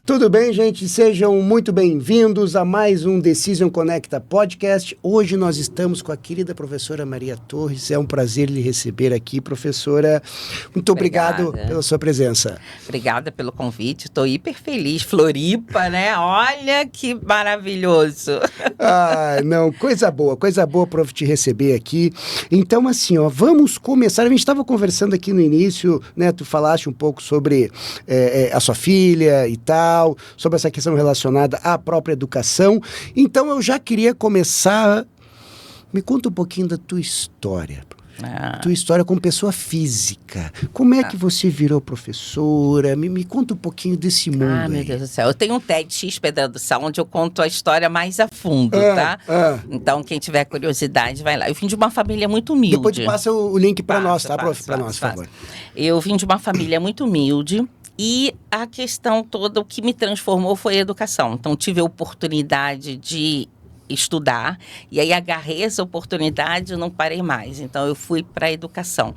Tudo bem, gente? Sejam muito bem-vindos a mais um Decision Conecta Podcast. Hoje nós estamos com a querida professora Maria Torres. É um prazer lhe receber aqui, professora. Muito obrigado pela sua presença. Obrigada pelo convite. Estou hiper feliz. Floripa, né? Olha que maravilhoso. Ah, não, coisa boa, prof, te receber aqui. Então, assim, ó, vamos começar. A gente estava conversando aqui no início, né? Tu falaste um pouco sobre a sua filha e tal, sobre essa questão relacionada à própria educação. Então, eu já queria começar. Me conta um pouquinho da tua história. Tua história como pessoa física. Como é que você virou professora? Me conta um pouquinho desse mundo aí. Meu Deus do céu. Eu tenho um TEDx Pedra do Sal, onde eu conto a história mais a fundo, tá? Então, quem tiver curiosidade, vai lá. Eu vim de uma família muito humilde. Depois tu passa o link para nós, tá, prof? Para nós, por favor. Eu vim de uma família muito humilde. E a questão toda, o que me transformou foi a educação. Então, tive a oportunidade de estudar, e aí agarrei essa oportunidade e não parei mais. Então, eu fui para a educação.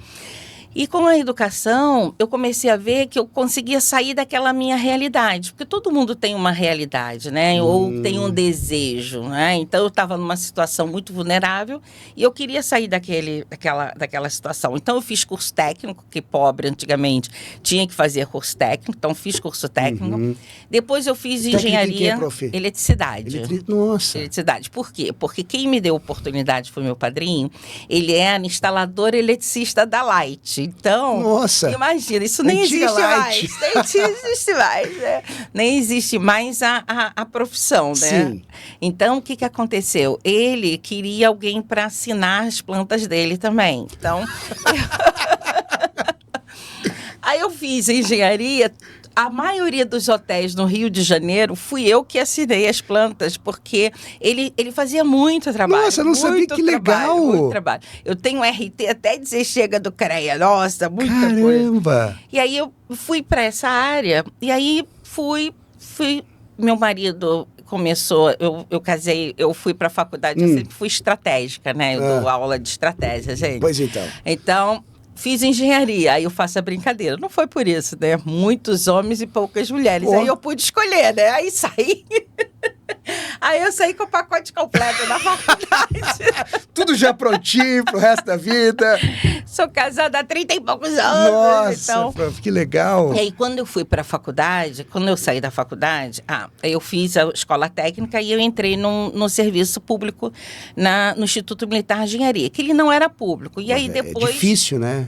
E com a educação, eu comecei a ver que eu conseguia sair daquela minha realidade. Porque todo mundo tem uma realidade, né? Ou tem um desejo, né? Então, eu estava numa situação muito vulnerável e eu queria sair daquela situação. Então, eu fiz curso técnico, que pobre antigamente tinha que fazer curso técnico. Então, fiz curso técnico. Depois, eu fiz engenharia, eletricidade. Nossa! Eletricidade. Por quê? Porque quem me deu oportunidade foi meu padrinho. Ele era instalador eletricista da Light. Então, nossa, imagina, isso nem existe mais. Nem existe mais, né? Nem existe mais a profissão, né? Sim. Então, o que aconteceu? Ele queria alguém para assinar as plantas dele também. Então, aí eu fiz engenharia. A maioria dos hotéis no Rio de Janeiro, fui eu que assinei as plantas, porque ele fazia muito trabalho. Nossa, eu não sabia, que legal! Muito trabalho. Eu tenho RT até dizer chega do CREA, nossa, muita coisa. Caramba! E aí eu fui para essa área, e aí fui meu marido começou, eu casei, eu fui para a faculdade, eu sempre fui estratégica, né? Eu dou aula de estratégia, gente. Pois então. Então, fiz engenharia, aí eu faço a brincadeira. Não foi por isso, né? Muitos homens e poucas mulheres. Aí eu pude escolher, né? Aí saí. Aí eu saí com o pacote completo da faculdade. Tudo já prontinho pro resto da vida. Sou casada há 30 e poucos anos. Nossa, então... prof, que legal. E aí, quando eu fui para a faculdade, quando eu saí da faculdade, eu fiz a escola técnica e eu entrei no serviço público no Instituto Militar de Engenharia, que ele não era público. E aí depois... É difícil, né?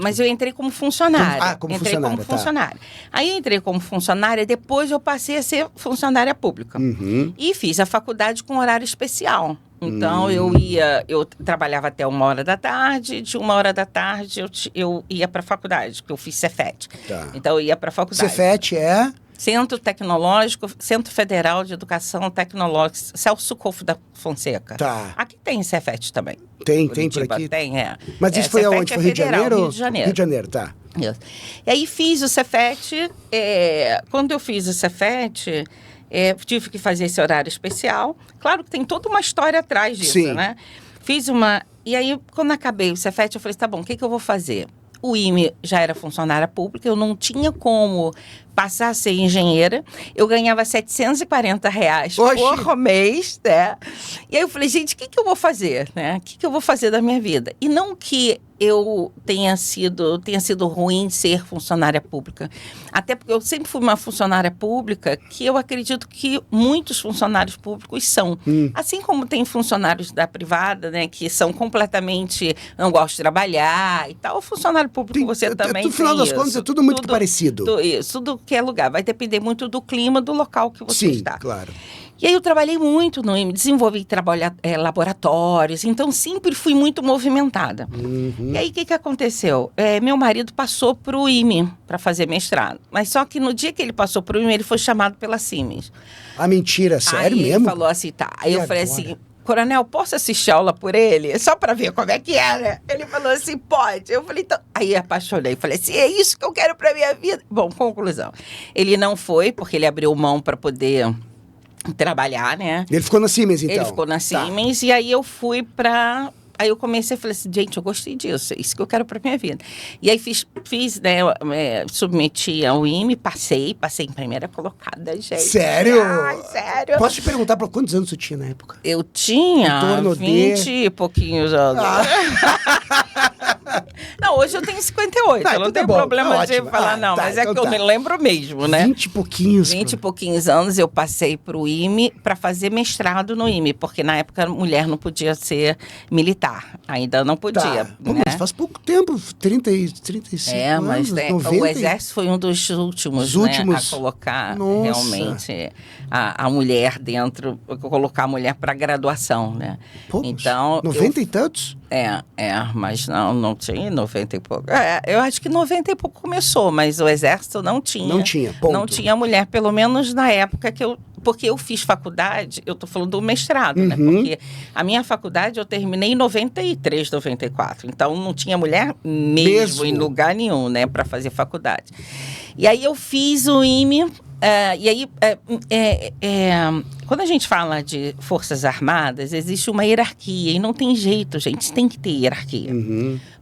Mas eu entrei como funcionária. Como funcionária. Aí eu entrei como funcionária, depois eu passei a ser funcionária pública. E fiz a faculdade com horário especial. Então, eu trabalhava até 1h da tarde, de 1h da tarde eu ia para a faculdade, porque eu fiz Cefet. Tá. Então, eu ia para a faculdade. Cefet é? Centro Tecnológico, Centro Federal de Educação Tecnológica, Celso Colfo da Fonseca. Tá. Aqui tem Cefet também. Tem por aqui? Tem, Mas isso foi aonde? Foi Rio de Janeiro? Rio de Janeiro. Rio de Janeiro, tá. Isso. E aí fiz o Cefet, quando eu fiz o Cefet, tive que fazer esse horário especial. Claro que tem toda uma história atrás disso, sim, né? Fiz e aí, quando acabei o Cefet, eu falei, tá bom, o que eu vou fazer? O IME já era funcionária pública, eu não tinha como passar a ser engenheira. Eu ganhava R$740 por mês, né? E aí eu falei, gente, o que eu vou fazer, né? O que eu vou fazer da minha vida? E não que eu tenha sido ruim ser funcionária pública. Até porque eu sempre fui uma funcionária pública que eu acredito que muitos funcionários públicos são. Assim como tem funcionários da privada, né, que são completamente, não gostam de trabalhar e tal. O funcionário público você também no final das contas é tudo muito parecido. Tudo que é lugar. Vai depender muito do clima, do local que você está. Sim, claro. E aí eu trabalhei muito no IME, desenvolvi laboratórios, então sempre fui muito movimentada. E aí o que aconteceu? Meu marido passou para o IME para fazer mestrado, mas só que no dia que ele passou para o IME, ele foi chamado pela Siemens. Ah, mentira, sério aí mesmo? Ele falou assim, tá. Aí eu falei assim, coronel, posso assistir aula por ele? Só para ver como é que era. Ele falou assim, pode. Eu falei, então... Aí apaixonei, falei assim, é isso que eu quero para minha vida. Bom, conclusão. Ele não foi, porque ele abriu mão para poder trabalhar, né? Ele ficou na Siemens, então? Ele ficou na Siemens, e aí eu fui para Aí eu comecei e falei assim, gente, eu gostei disso, é isso que eu quero para minha vida. E aí fiz né, submeti ao IME, passei em primeira colocada, gente. Sério? Ai, sério. Posso te perguntar para quantos anos você tinha na época? Eu tinha Em torno 20 e pouquinhos anos. Não, hoje eu tenho 58. Eu não tenho problema de falar, não. Mas é que eu me lembro mesmo, né? 20 e pouquinhos. 20 e pouquinhos anos eu passei para o IME para fazer mestrado no IME, porque na época a mulher não podia ser militar. Ainda não podia. Pô, né? mas faz pouco tempo, 35 anos, mas 90. o Exército foi um dos últimos, né, a colocar realmente a mulher dentro, colocar a mulher para graduação, né? Pô, então 90 e tantos? Mas não tinha 90 e pouco. Eu acho que 90 e pouco começou, mas o Exército não tinha. Não tinha, ponto. Não tinha mulher, pelo menos na época porque eu fiz faculdade, eu tô falando do mestrado, né? Porque a minha faculdade eu terminei em 93, 94. Então não tinha mulher mesmo em lugar nenhum, né, para fazer faculdade. E aí eu fiz o IME. E aí, quando a gente fala de Forças Armadas, existe uma hierarquia, e não tem jeito, gente, tem que ter hierarquia.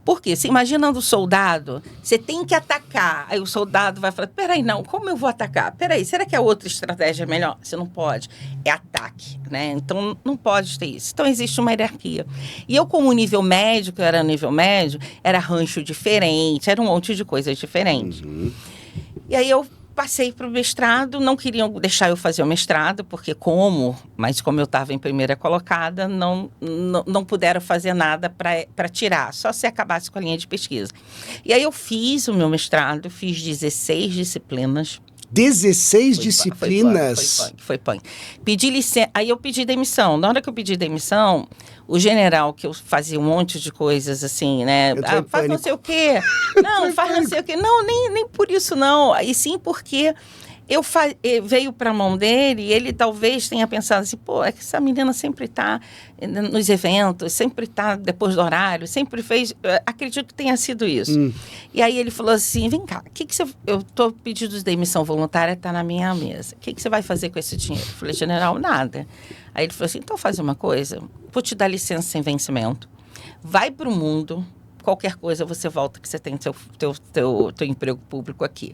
Por quê? Você imaginando o soldado, você tem que atacar, aí o soldado vai falar, peraí, não, como eu vou atacar? Peraí, será que a outra estratégia é melhor? Você não pode, é ataque, né? Então, não pode ter isso. Então, existe uma hierarquia. E eu, como nível médio, que eu era nível médio, era rancho diferente, era um monte de coisas diferentes. E aí, eu passei para o mestrado, não queriam deixar eu fazer o mestrado, mas como eu estava em primeira colocada, não puderam fazer nada para tirar, só se acabasse com a linha de pesquisa. E aí eu fiz o meu mestrado, fiz 16 disciplinas. 16 disciplinas? Foi punk. Pedi licença, aí eu pedi demissão. Na hora que eu pedi demissão, o general, que eu fazia um monte de coisas assim, né? Faz não sei o quê. Não, faz não sei o quê. Não, nem por isso não. E sim porque veio para a mão dele e ele talvez tenha pensado assim, pô, é que essa menina sempre está nos eventos, sempre está depois do horário, sempre fez... Acredito que tenha sido isso. E aí ele falou assim, vem cá, eu estou pedindo de demissão voluntária, está na minha mesa. O que você vai fazer com esse dinheiro? Eu falei, general, nada. Aí ele falou assim, então faz uma coisa, vou te dar licença sem vencimento, vai para o mundo... Qualquer coisa você volta que você tem teu emprego público aqui.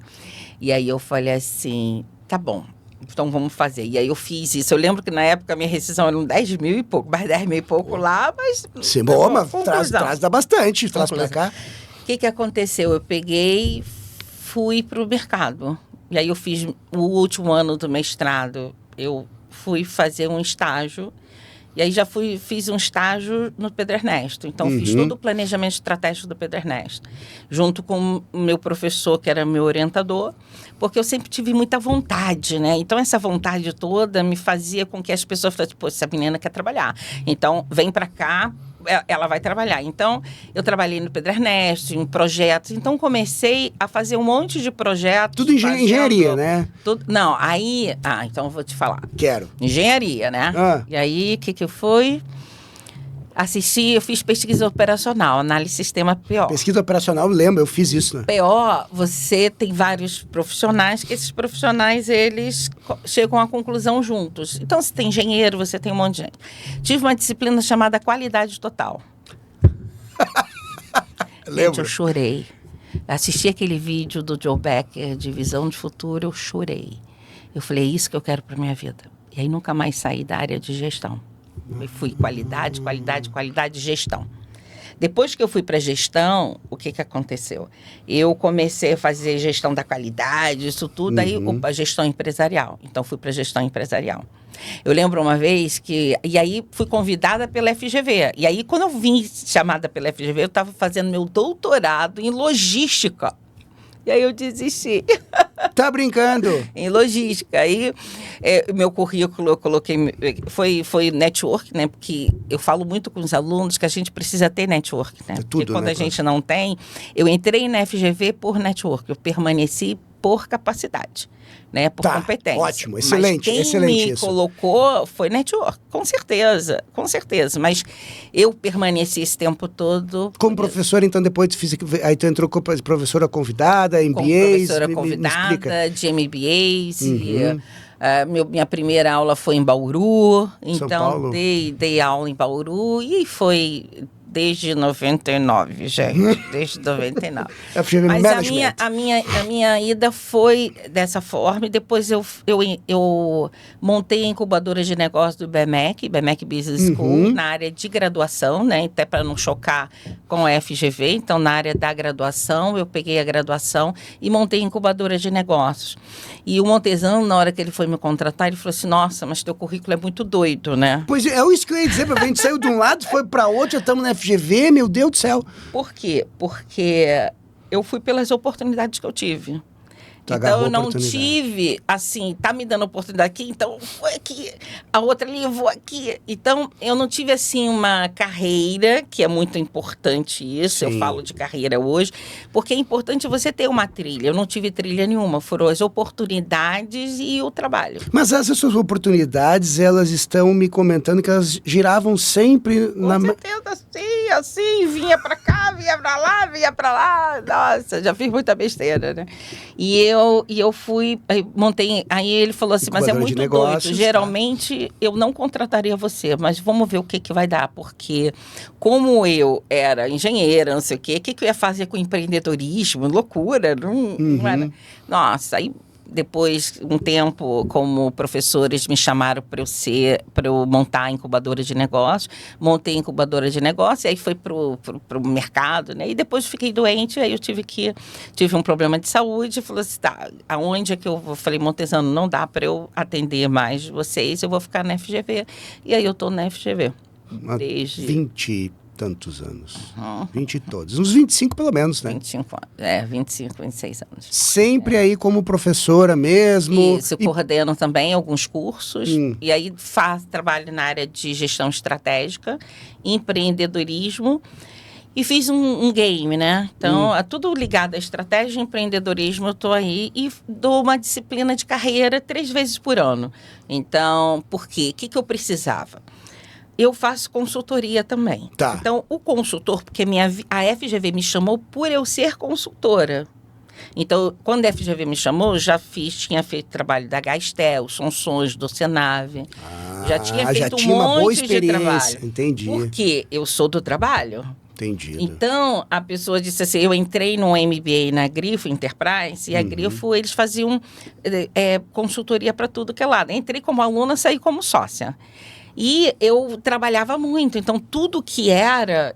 E aí eu falei assim, tá bom, então vamos fazer. E aí eu fiz isso. Eu lembro que na época a minha rescisão era 10 mil e pouco, mas 10 mil e pouco lá, mas... Sim, bom, mas traz dá bastante, traz pra cá. O que aconteceu? Eu peguei, fui pro mercado. E aí eu fiz o último ano do mestrado. Eu fui fazer um estágio. E aí fiz um estágio no Pedro Ernesto. Então, fiz todo o planejamento estratégico do Pedro Ernesto. Junto com o meu professor, que era meu orientador, porque eu sempre tive muita vontade, né? Então, essa vontade toda me fazia com que as pessoas falassem, pô, essa menina quer trabalhar. Então, vem para cá, ela vai trabalhar. Então, eu trabalhei no Pedro Ernesto, em projetos. Então, comecei a fazer um monte de projetos. Tudo engenharia, né? Não, aí... então eu vou te falar. Quero. Engenharia, né? E aí, o que eu fui? Eu fiz pesquisa operacional, análise de sistema PO. Pesquisa operacional, lembro, eu fiz isso, né? PO, você tem vários profissionais, que esses profissionais, eles chegam à conclusão juntos. Então, se tem engenheiro, você tem um monte de gente. Tive uma disciplina chamada qualidade total. Gente, eu chorei. Assisti aquele vídeo do Joe Becker, de Visão de Futuro, eu chorei. Eu falei, é isso que eu quero para minha vida. E aí, nunca mais saí da área de gestão. Eu fui qualidade, gestão. Depois que eu fui para gestão, o que aconteceu? Eu comecei a fazer gestão da qualidade, isso tudo, aí a gestão empresarial. Então, fui para gestão empresarial. Eu lembro uma vez e aí fui convidada pela FGV. E aí, quando eu vim chamada pela FGV, eu estava fazendo meu doutorado em logística. E aí eu desisti. Tá brincando? Em logística. Aí, meu currículo eu coloquei... Foi network, né? Porque eu falo muito com os alunos que a gente precisa ter network, né? Porque quando a gente não tem... Eu entrei na FGV por network. Eu permaneci por capacidade, né? Por competência. Ótimo, excelente, mas quem me colocou foi network, com certeza. Mas eu permaneci esse tempo todo... Como professora, então, depois de física, aí tu entrou como professora convidada, MBAs... Como professora convidada de MBAs, minha primeira aula foi em Bauru, então dei aula em Bauru e foi desde 99, gente. Desde 99. FGV Mas Management. a minha ida foi dessa forma. E depois eu montei a incubadora de negócios do IBMEC Business School, na área de graduação, né? Até para não chocar com a FGV. Então, na área da graduação, eu peguei a graduação e montei a incubadora de negócios. E o Montezano, na hora que ele foi me contratar, ele falou assim, nossa, mas teu currículo é muito doido, né? Pois é, isso que eu ia dizer, a gente saiu de um lado, foi para outro, já estamos na FGV, meu Deus do céu. Por quê? Porque eu fui pelas oportunidades que eu tive. Então, eu não tive, assim, tá me dando oportunidade aqui, então foi aqui, a outra ali, eu vou aqui. Então, eu não tive, assim, uma carreira, que é muito importante isso, Sim. Eu falo de carreira hoje, porque é importante você ter uma trilha. Eu não tive trilha nenhuma, foram as oportunidades e o trabalho. Mas essas suas oportunidades, elas estão me comentando que elas giravam sempre Com certeza, assim, vinha pra cá, vinha pra lá, nossa, já fiz muita besteira, né? E eu fui, montei, aí ele falou assim, mas é muito doido, geralmente eu não contrataria você, mas vamos ver o que vai dar, porque como eu era engenheira, não sei o que eu ia fazer com empreendedorismo? Loucura, não era. Nossa, aí depois, um tempo, como professores me chamaram para eu montar a incubadora de negócios, montei a incubadora de negócios, e aí foi pro mercado, né? E depois fiquei doente, aí eu tive um problema de saúde, falei assim, tá, aonde é que eu vou? Falei, Montezano, não dá para eu atender mais vocês, eu vou ficar na FGV. E aí eu tô na FGV. Desde 20 e tantos anos. 20 e todos. Uns 25 pelo menos, né? 25 26 anos. Sempre aí como professora mesmo. Isso, eu coordeno também alguns cursos. E aí trabalho na área de gestão estratégica, empreendedorismo. E fiz um game, né? Então, é tudo ligado à estratégia e empreendedorismo. Eu estou aí e dou uma disciplina de carreira 3 vezes por ano. Então, por quê? O que eu precisava? Eu faço consultoria também. Tá. Então, o consultor, porque a FGV me chamou por eu ser consultora. Então, quando a FGV me chamou, tinha feito trabalho da Gastel, Sonsões, do Senave. Já tinha feito um monte de trabalho. Entendi. Porque eu sou do trabalho. Entendido. Então, a pessoa disse assim, eu entrei no MBA na Grifo Enterprise, e a Grifo, eles faziam consultoria para tudo que é lado. Entrei como aluna, saí como sócia. E eu trabalhava muito, então tudo que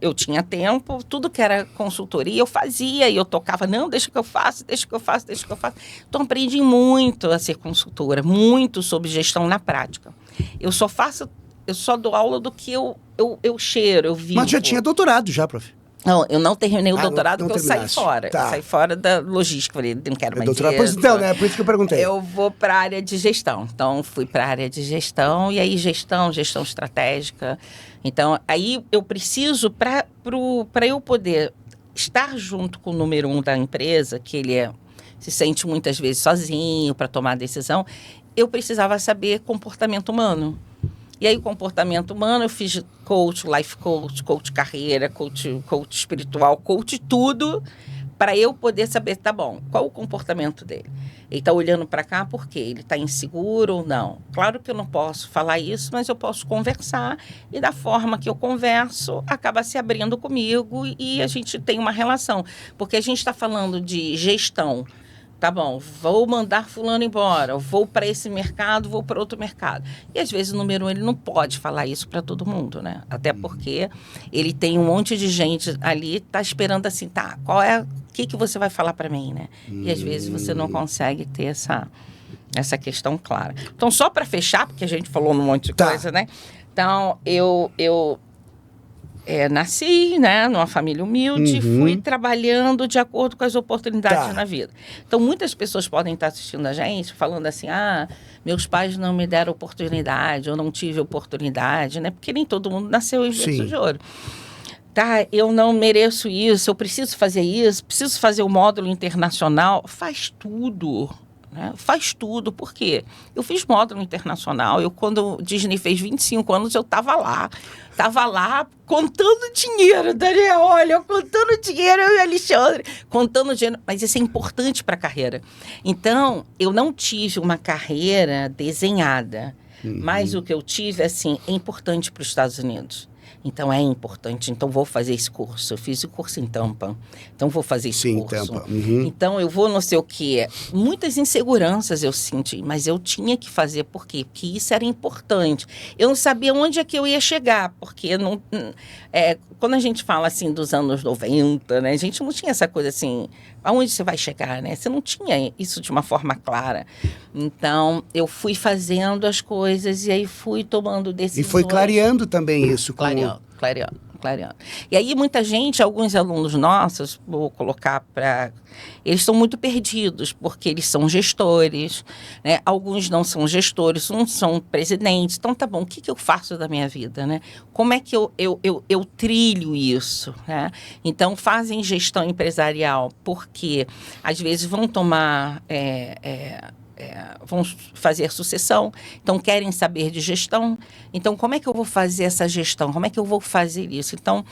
eu tinha tempo, tudo que era consultoria, eu fazia e eu tocava, não, deixa que eu faço. Então aprendi muito a ser consultora, muito sobre gestão na prática. Eu só dou aula do que eu cheiro, eu vivo. Mas já tinha doutorado já, prof. Não, eu não terminei o doutorado porque eu saí fora. Tá. Eu saí fora da logística. Falei, não quero mais doutorado. isso. Pois então, né? Por isso que eu perguntei. Eu vou para a área de gestão. Então, fui para a área de gestão. E aí, gestão estratégica. Então, aí eu preciso, para eu poder estar junto com o número 1 da empresa, que ele se sente muitas vezes sozinho para tomar decisão, eu precisava saber comportamento humano. E aí, o comportamento humano, eu fiz coach, life coach carreira, coach espiritual, coach tudo, para eu poder saber, tá bom, qual o comportamento dele? Ele está olhando para cá por quê? Ele está inseguro ou não? Claro que eu não posso falar isso, mas eu posso conversar, e da forma que eu converso, acaba se abrindo comigo e a gente tem uma relação. Porque a gente está falando de gestão. Tá bom, vou mandar fulano embora, vou para esse mercado, vou para outro mercado. E às vezes o número 1, ele não pode falar isso para todo mundo, né? Até porque ele tem um monte de gente ali, tá esperando assim, tá, o que você vai falar para mim, né? E às vezes você não consegue ter essa questão clara. Então, só para fechar, porque a gente falou um monte de coisa, né? Então, eu nasci, né, numa família humilde, fui trabalhando de acordo com as oportunidades na vida. Então, muitas pessoas podem estar assistindo a gente, falando assim, meus pais não me deram oportunidade, eu não tive oportunidade, né? Porque nem todo mundo nasceu em berço de ouro. Tá, eu não mereço isso, eu preciso fazer isso, preciso fazer o módulo internacional. Faz tudo. Né? Faz tudo, por quê? Eu fiz módulo internacional, quando o Disney fez 25 anos, eu estava lá contando dinheiro, Daniel, olha, contando dinheiro, eu e Alexandre, contando dinheiro, mas isso é importante para a carreira. Então, eu não tive uma carreira desenhada, mas o que eu tive, assim, é importante para os Estados Unidos. Então, é importante. Então, vou fazer esse curso. Eu fiz o curso em Tampa. Então, vou fazer esse curso. Tampa. Uhum. Então, eu vou não sei o quê. Muitas inseguranças eu senti, mas eu tinha que fazer. Por quê? Porque isso era importante. Eu não sabia onde é que eu ia chegar, porque não, quando a gente fala assim dos anos 90, né, a gente não tinha essa coisa assim, aonde você vai chegar, né? Você não tinha isso de uma forma clara. Então, eu fui fazendo as coisas e aí fui tomando decisões. E foi clareando também isso. Clareando. E aí, muita gente, alguns alunos nossos, vou colocar para... Eles estão muito perdidos, porque eles são gestores, né? Alguns não são gestores, uns são presidentes. Então, tá bom, o que eu faço da minha vida, né? Como é que eu trilho isso, né? Então, fazem gestão empresarial, porque às vezes vão tomar... vão fazer sucessão, então querem saber de gestão. Então, como é que eu vou fazer essa gestão? Como é que eu vou fazer isso? Então,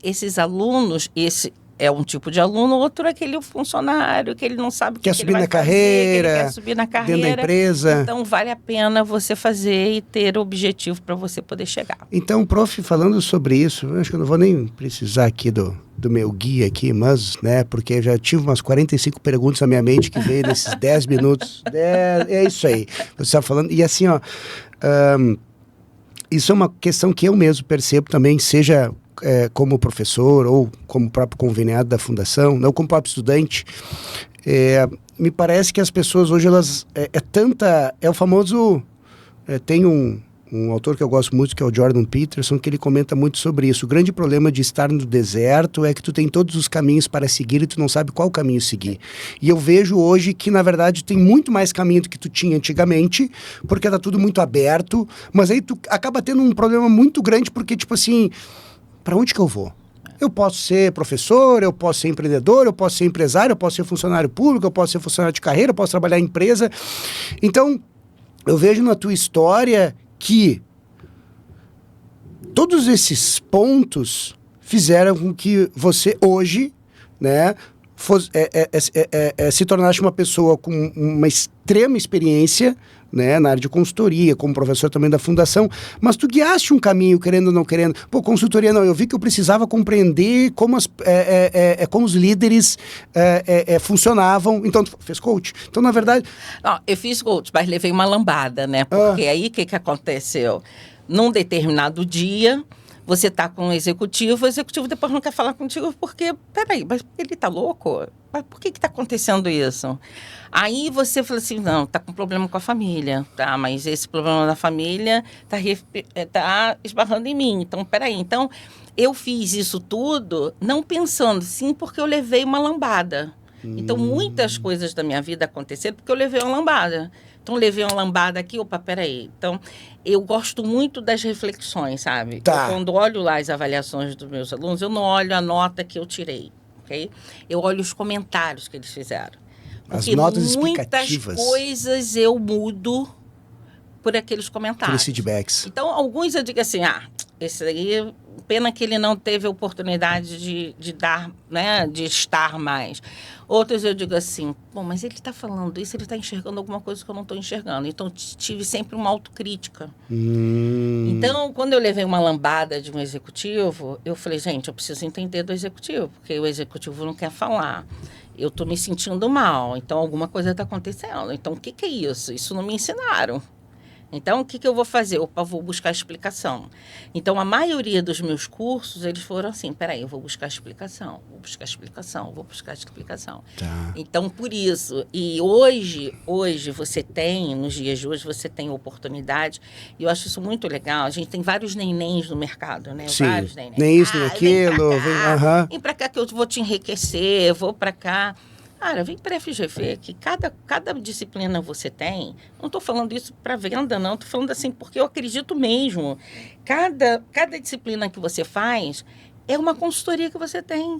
esses alunos, esse é um tipo de aluno, outro é aquele funcionário que ele não sabe o que subir ele vai na carreira, fazer, que ele quer subir na carreira. Dentro da empresa. Então, vale a pena você fazer e ter objetivo para você poder chegar. Então, prof, falando sobre isso, eu acho que eu não vou nem precisar aqui do meu guia aqui, mas, né, porque eu já tive umas 45 perguntas na minha mente que veio nesses 10 minutos. É isso aí. Você está falando, e assim, ó, isso é uma questão que eu mesmo percebo também, seja como professor ou como próprio conveniado da fundação, não como próprio estudante. Me parece que as pessoas hoje, elas, é o famoso, tem um autor que eu gosto muito, que é o Jordan Peterson, que ele comenta muito sobre isso. O grande problema de estar no deserto é que tu tem todos os caminhos para seguir e tu não sabe qual caminho seguir. E eu vejo hoje que, na verdade, tem muito mais caminho do que tu tinha antigamente, porque tá tudo muito aberto, mas aí tu acaba tendo um problema muito grande, porque, tipo assim, para onde que eu vou? Eu posso ser professor, eu posso ser empreendedor, eu posso ser empresário, eu posso ser funcionário público, eu posso ser funcionário de carreira, eu posso trabalhar em empresa. Então, eu vejo na tua história que todos esses pontos fizeram com que você hoje, né, se tornasse uma pessoa com uma extrema experiência, né, na área de consultoria, como professor também da fundação, mas tu guiaste um caminho, querendo ou não querendo. Pô, consultoria não, eu vi que eu precisava compreender como os líderes funcionavam, então tu fez coach. Então, na verdade... Não, eu fiz coach, mas levei uma lambada, né, porque aí o que aconteceu? Num determinado dia, você está com o executivo depois não quer falar contigo porque, peraí, mas ele está louco? Mas por que está acontecendo isso? Aí você fala assim, não, está com problema com a família, tá? Mas esse problema da família está esbarrando em mim. Então, peraí. Então, eu fiz isso tudo não pensando, sim, porque eu levei uma lambada. Então, muitas coisas da minha vida aconteceram porque eu levei uma lambada. Então, levei uma lambada aqui, opa, peraí. Então, eu gosto muito das reflexões, sabe? Tá. Eu, quando olho lá as avaliações dos meus alunos, eu não olho a nota que eu tirei, ok? Eu olho os comentários que eles fizeram. As porque notas muitas explicativas. Coisas eu mudo por aqueles comentários. Por feedbacks. Então, alguns eu digo assim, esse aí, pena que ele não teve a oportunidade de dar, né, de estar mais. Outros eu digo assim, bom, mas ele está falando isso, ele está enxergando alguma coisa que eu não estou enxergando. Então, tive sempre uma autocrítica. Então, quando eu levei uma lambada de um executivo, eu falei, gente, eu preciso entender do executivo, porque o executivo não quer falar. Eu estou me sentindo mal, então alguma coisa está acontecendo. Então, o que é isso? Isso não me ensinaram. Então, o que eu vou fazer? Opa, vou buscar explicação. Então, a maioria dos meus cursos, eles foram assim, peraí, eu vou buscar explicação, vou buscar explicação. Tá. Então, por isso. E hoje você tem, nos dias de hoje, você tem oportunidade, e eu acho isso muito legal. A gente tem vários nenéns no mercado, né? Sim. Vários nenéns. Nem isso, nem aquilo. Vem pra cá que eu vou te enriquecer, vou pra cá. Cara, vem para a FGV, que cada disciplina você tem, não estou falando isso para venda, não, estou falando assim porque eu acredito mesmo. Cada disciplina que você faz é uma consultoria que você tem.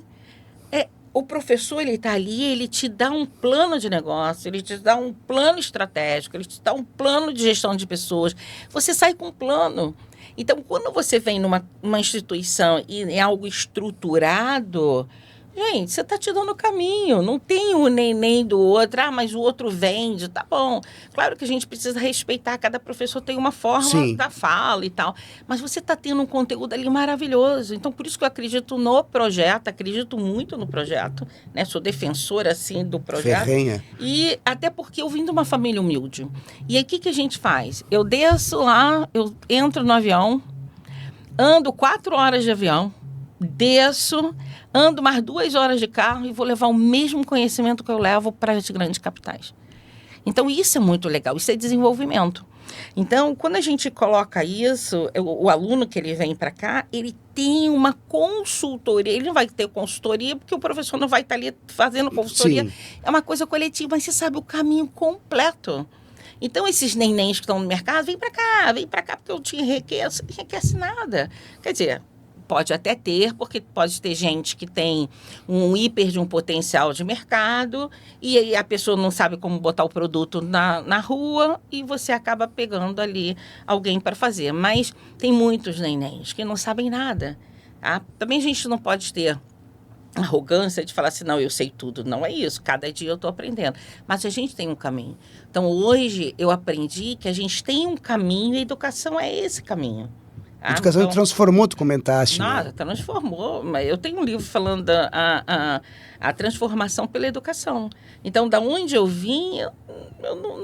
O professor, ele está ali, ele te dá um plano de negócio, ele te dá um plano estratégico, ele te dá um plano de gestão de pessoas. Você sai com um plano. Então, quando você vem numa instituição e é algo estruturado, Gente, você está te dando o caminho. Não tem o neném do outro. Ah, mas o outro vende. Tá bom. Claro que a gente precisa respeitar. Cada professor tem uma forma Sim. da fala e tal. Mas você está tendo um conteúdo ali maravilhoso. Então, por isso que eu acredito no projeto. Acredito muito no projeto. Né? Sou defensora, assim, do projeto. Ferrenha. E até porque eu vim de uma família humilde. E aí, o que a gente faz? Eu desço lá, eu entro no avião, ando 4 horas de avião, desço, ando mais 2 horas de carro e vou levar o mesmo conhecimento que eu levo para as grandes capitais. Então, isso é muito legal, isso é desenvolvimento. Então, quando a gente coloca isso, o aluno que ele vem para cá, ele tem uma consultoria. Ele não vai ter consultoria porque o professor não vai estar ali fazendo consultoria. Sim. É uma coisa coletiva, mas você sabe o caminho completo. Então, esses nenéns que estão no mercado, vem para cá, porque eu te enriqueço. Enriquece nada. Quer dizer, pode até ter, porque pode ter gente que tem um hiper de um potencial de mercado e aí a pessoa não sabe como botar o produto na rua e você acaba pegando ali alguém para fazer. Mas tem muitos nenéns que não sabem nada. Tá? Também a gente não pode ter arrogância de falar assim, não, eu sei tudo. Não é isso, cada dia eu estou aprendendo. Mas a gente tem um caminho. Então, hoje eu aprendi que a gente tem um caminho e a educação é esse caminho. A educação Então, transformou, tu comentaste, nossa, né? transformou. Mas eu tenho um livro falando a transformação pela educação. Então, da onde eu vim, eu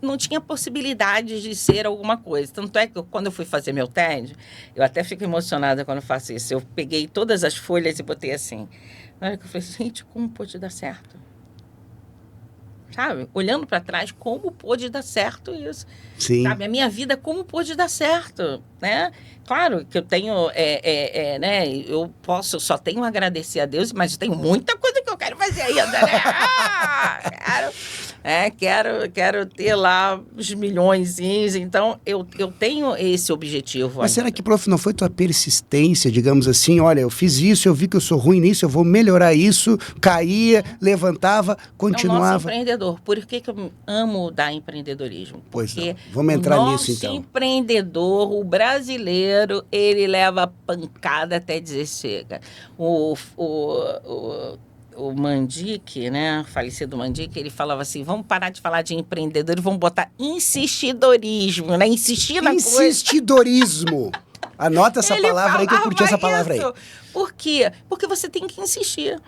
não tinha possibilidade de ser alguma coisa. Tanto é que quando eu fui fazer meu TED, eu até fico emocionada quando eu faço isso. Eu peguei todas as folhas e botei assim. Na hora que eu falei, gente, como pôde dar certo? Sabe? Olhando para trás, como pôde dar certo isso? Sim. Sabe? A minha vida, como pôde dar certo, né? Claro que eu tenho, né? Eu só tenho a agradecer a Deus, mas tenho muita coisa que eu quero fazer ainda, né? Quero ter lá os milhõezinhos, então eu tenho esse objetivo. Mas ainda. será que, prof, não foi tua persistência, digamos assim, olha, eu fiz isso, eu vi que eu sou ruim nisso, eu vou melhorar isso, caía, levantava, continuava. É o nosso empreendedor. Por que eu amo dar empreendedorismo? Pois Porque não. Vamos entrar nisso, então. o nosso empreendedor, o brasileiro, ele leva pancada até dizer chega. O Mandique, né, falecido Mandique, ele falava assim, vamos parar de falar de empreendedor e vamos botar insistidorismo, né? Insistir na coisa. Insistidorismo. Anota essa palavra aí que eu curti essa palavra isso. aí. Por quê? Porque você tem que insistir.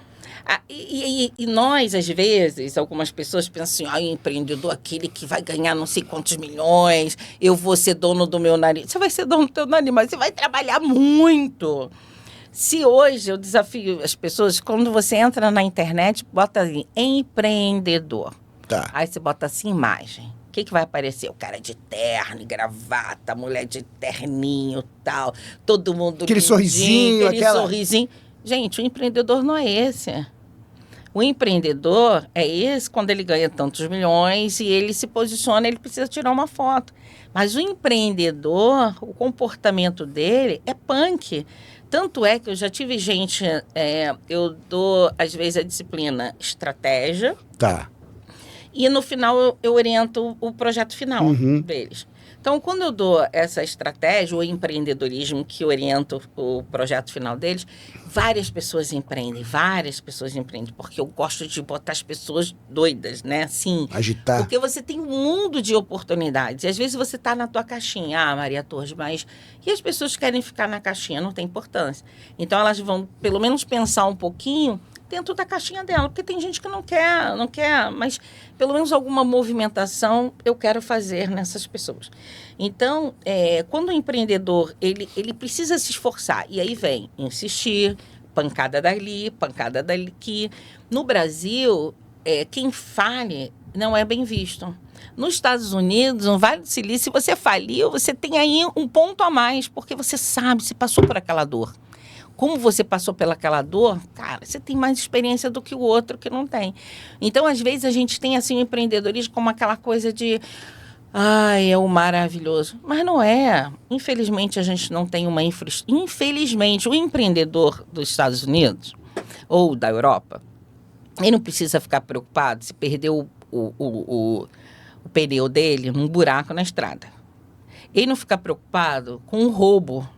E nós, às vezes, algumas pessoas pensam assim, empreendedor, aquele que vai ganhar não sei quantos milhões, eu vou ser dono do meu nariz. Você vai ser dono do teu nariz, mas você vai trabalhar muito. Se hoje eu desafio as pessoas, quando você entra na internet, bota ali, empreendedor. Tá. Aí você bota assim, imagem. O que vai aparecer? O cara de terno e gravata, a mulher de terninho e tal, todo mundo aquele lindinho, sorrisinho, sorrisinho. Gente, o empreendedor não é esse. O empreendedor é esse quando ele ganha tantos milhões e ele se posiciona, ele precisa tirar uma foto. Mas o empreendedor, o comportamento dele é punk. Tanto é que eu já tive gente, eu dou, às vezes, a disciplina estratégia. Tá. E no final eu oriento o projeto final deles. Então, quando eu dou essa estratégia, o empreendedorismo que orienta o projeto final deles, várias pessoas empreendem, porque eu gosto de botar as pessoas doidas, né? Assim, agitar. Porque você tem um mundo de oportunidades. E às vezes você está na tua caixinha, Maria Torres, mas... E as pessoas querem ficar na caixinha, não tem importância. Então, elas vão, pelo menos, pensar um pouquinho dentro da caixinha dela, porque tem gente que não quer, mas pelo menos alguma movimentação eu quero fazer nessas pessoas. Então, quando o empreendedor, ele precisa se esforçar, e aí vem insistir, pancada dali, pancada daqui. No Brasil, quem fale não é bem visto. Nos Estados Unidos, no Vale do Silício, se você faliu, você tem aí um ponto a mais, porque você sabe, você passou por aquela dor. Como você passou pelaquela dor, cara, você tem mais experiência do que o outro que não tem. Então, às vezes, a gente tem, assim, o empreendedorismo como aquela coisa de... é o maravilhoso. Mas não é. Infelizmente, a gente não tem uma infraestrutura. Infelizmente, o empreendedor dos Estados Unidos ou da Europa, ele não precisa ficar preocupado se perdeu o pneu dele num buraco na estrada. Ele não fica preocupado com um roubo.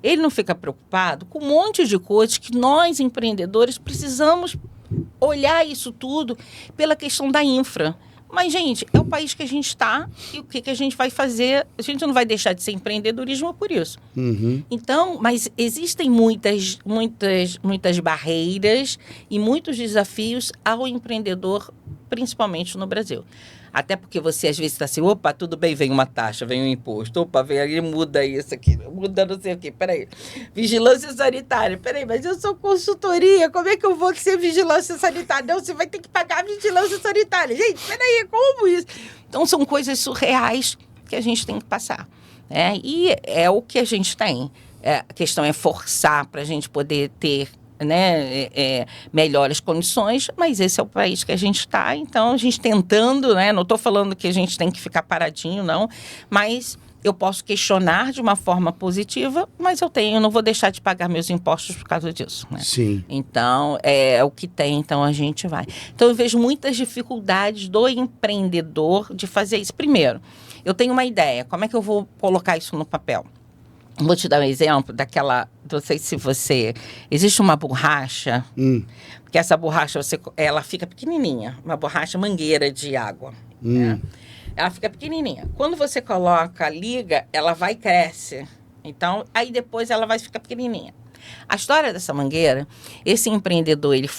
Ele não fica preocupado com um monte de coisas que nós, empreendedores, precisamos olhar isso tudo pela questão da infra. Mas, gente, é o país que a gente está e o que a gente vai fazer? A gente não vai deixar de ser empreendedorismo por isso. Então, mas existem muitas barreiras e muitos desafios ao empreendedor, principalmente no Brasil. Até porque você, às vezes, está assim, opa, tudo bem, vem uma taxa, vem um imposto, opa, vem aí, muda isso aqui, muda não sei o quê, peraí. Vigilância sanitária, peraí, mas eu sou consultoria, como é que eu vou ser vigilância sanitária? Não, você vai ter que pagar a vigilância sanitária. Gente, peraí, como isso? Então, são coisas surreais que a gente tem que passar, né? E é o que a gente tem. A questão é forçar para a gente poder ter, né, melhores condições, mas esse é o país que a gente está, então a gente tentando, né, não estou falando que a gente tem que ficar paradinho, não, mas eu posso questionar de uma forma positiva, mas eu não vou deixar de pagar meus impostos por causa disso, né? Sim. Então, é o que tem, então a gente vai. Então, eu vejo muitas dificuldades do empreendedor de fazer isso. Primeiro, eu tenho uma ideia, como é que eu vou colocar isso no papel? Vou te dar um exemplo daquela, não sei se você... Existe uma borracha, porque essa borracha, ela fica pequenininha, uma borracha mangueira de água, né? Ela fica pequenininha. Quando você coloca, liga, ela vai e cresce. Então, aí depois ela vai ficar pequenininha. A história dessa mangueira, esse empreendedor, ele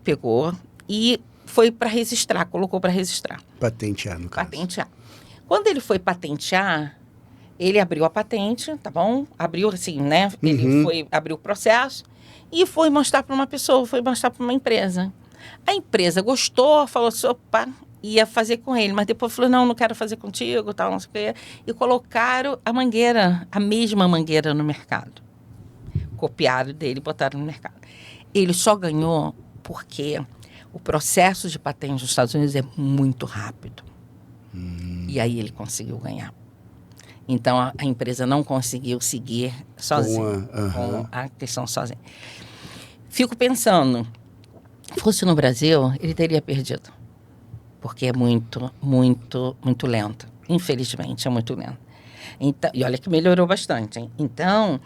pegou e foi para registrar, colocou para registrar. Patentear, no caso. Patentear. Quando ele foi patentear... Ele abriu a patente, tá bom? Abriu assim, né? Ele abriu o processo e foi mostrar para uma pessoa, foi mostrar para uma empresa. A empresa gostou, falou assim, opa, ia fazer com ele, mas depois falou, não quero fazer contigo, tal, não sei o quê. E colocaram a mangueira, a mesma mangueira no mercado. Copiaram dele e botaram no mercado. Ele só ganhou porque o processo de patente nos Estados Unidos é muito rápido. E aí ele conseguiu ganhar. Então, a empresa não conseguiu seguir sozinha, com a questão sozinha. Fico pensando, fosse no Brasil, ele teria perdido. Porque é muito, muito, muito lento. Infelizmente, é muito lento. Então, e olha que melhorou bastante, hein? Então,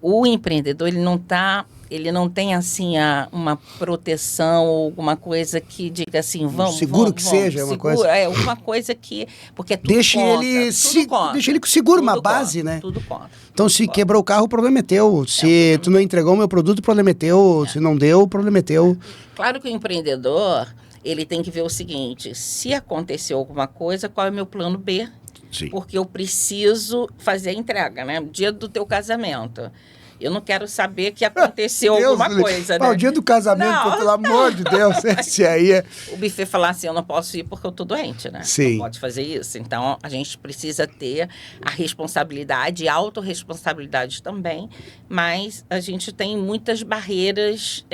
o empreendedor, ele não tem, assim, uma proteção ou alguma coisa que diga assim, vamos... Seguro que seja, seguro, uma coisa... É, uma coisa que... Porque tudo deixa conta, ele tudo conta. Deixa ele com seguro, uma Tudo base, conta, né? Tudo conta. Então, se quebrou o carro, o problema é teu. Se tu não entregou o meu produto, o problema é teu. Se não deu, o problema é teu. Claro que o empreendedor, ele tem que ver o seguinte, se aconteceu alguma coisa, qual é o meu plano B? Sim. Porque eu preciso fazer a entrega, né? O dia do teu casamento. Eu não quero saber que aconteceu alguma coisa, né? O dia do casamento, pelo amor de Deus, esse aí é... O buffet falar assim, eu não posso ir porque eu tô doente, né? Sim. Não pode fazer isso. Então, a gente precisa ter a responsabilidade, a autorresponsabilidade também, mas a gente tem muitas barreiras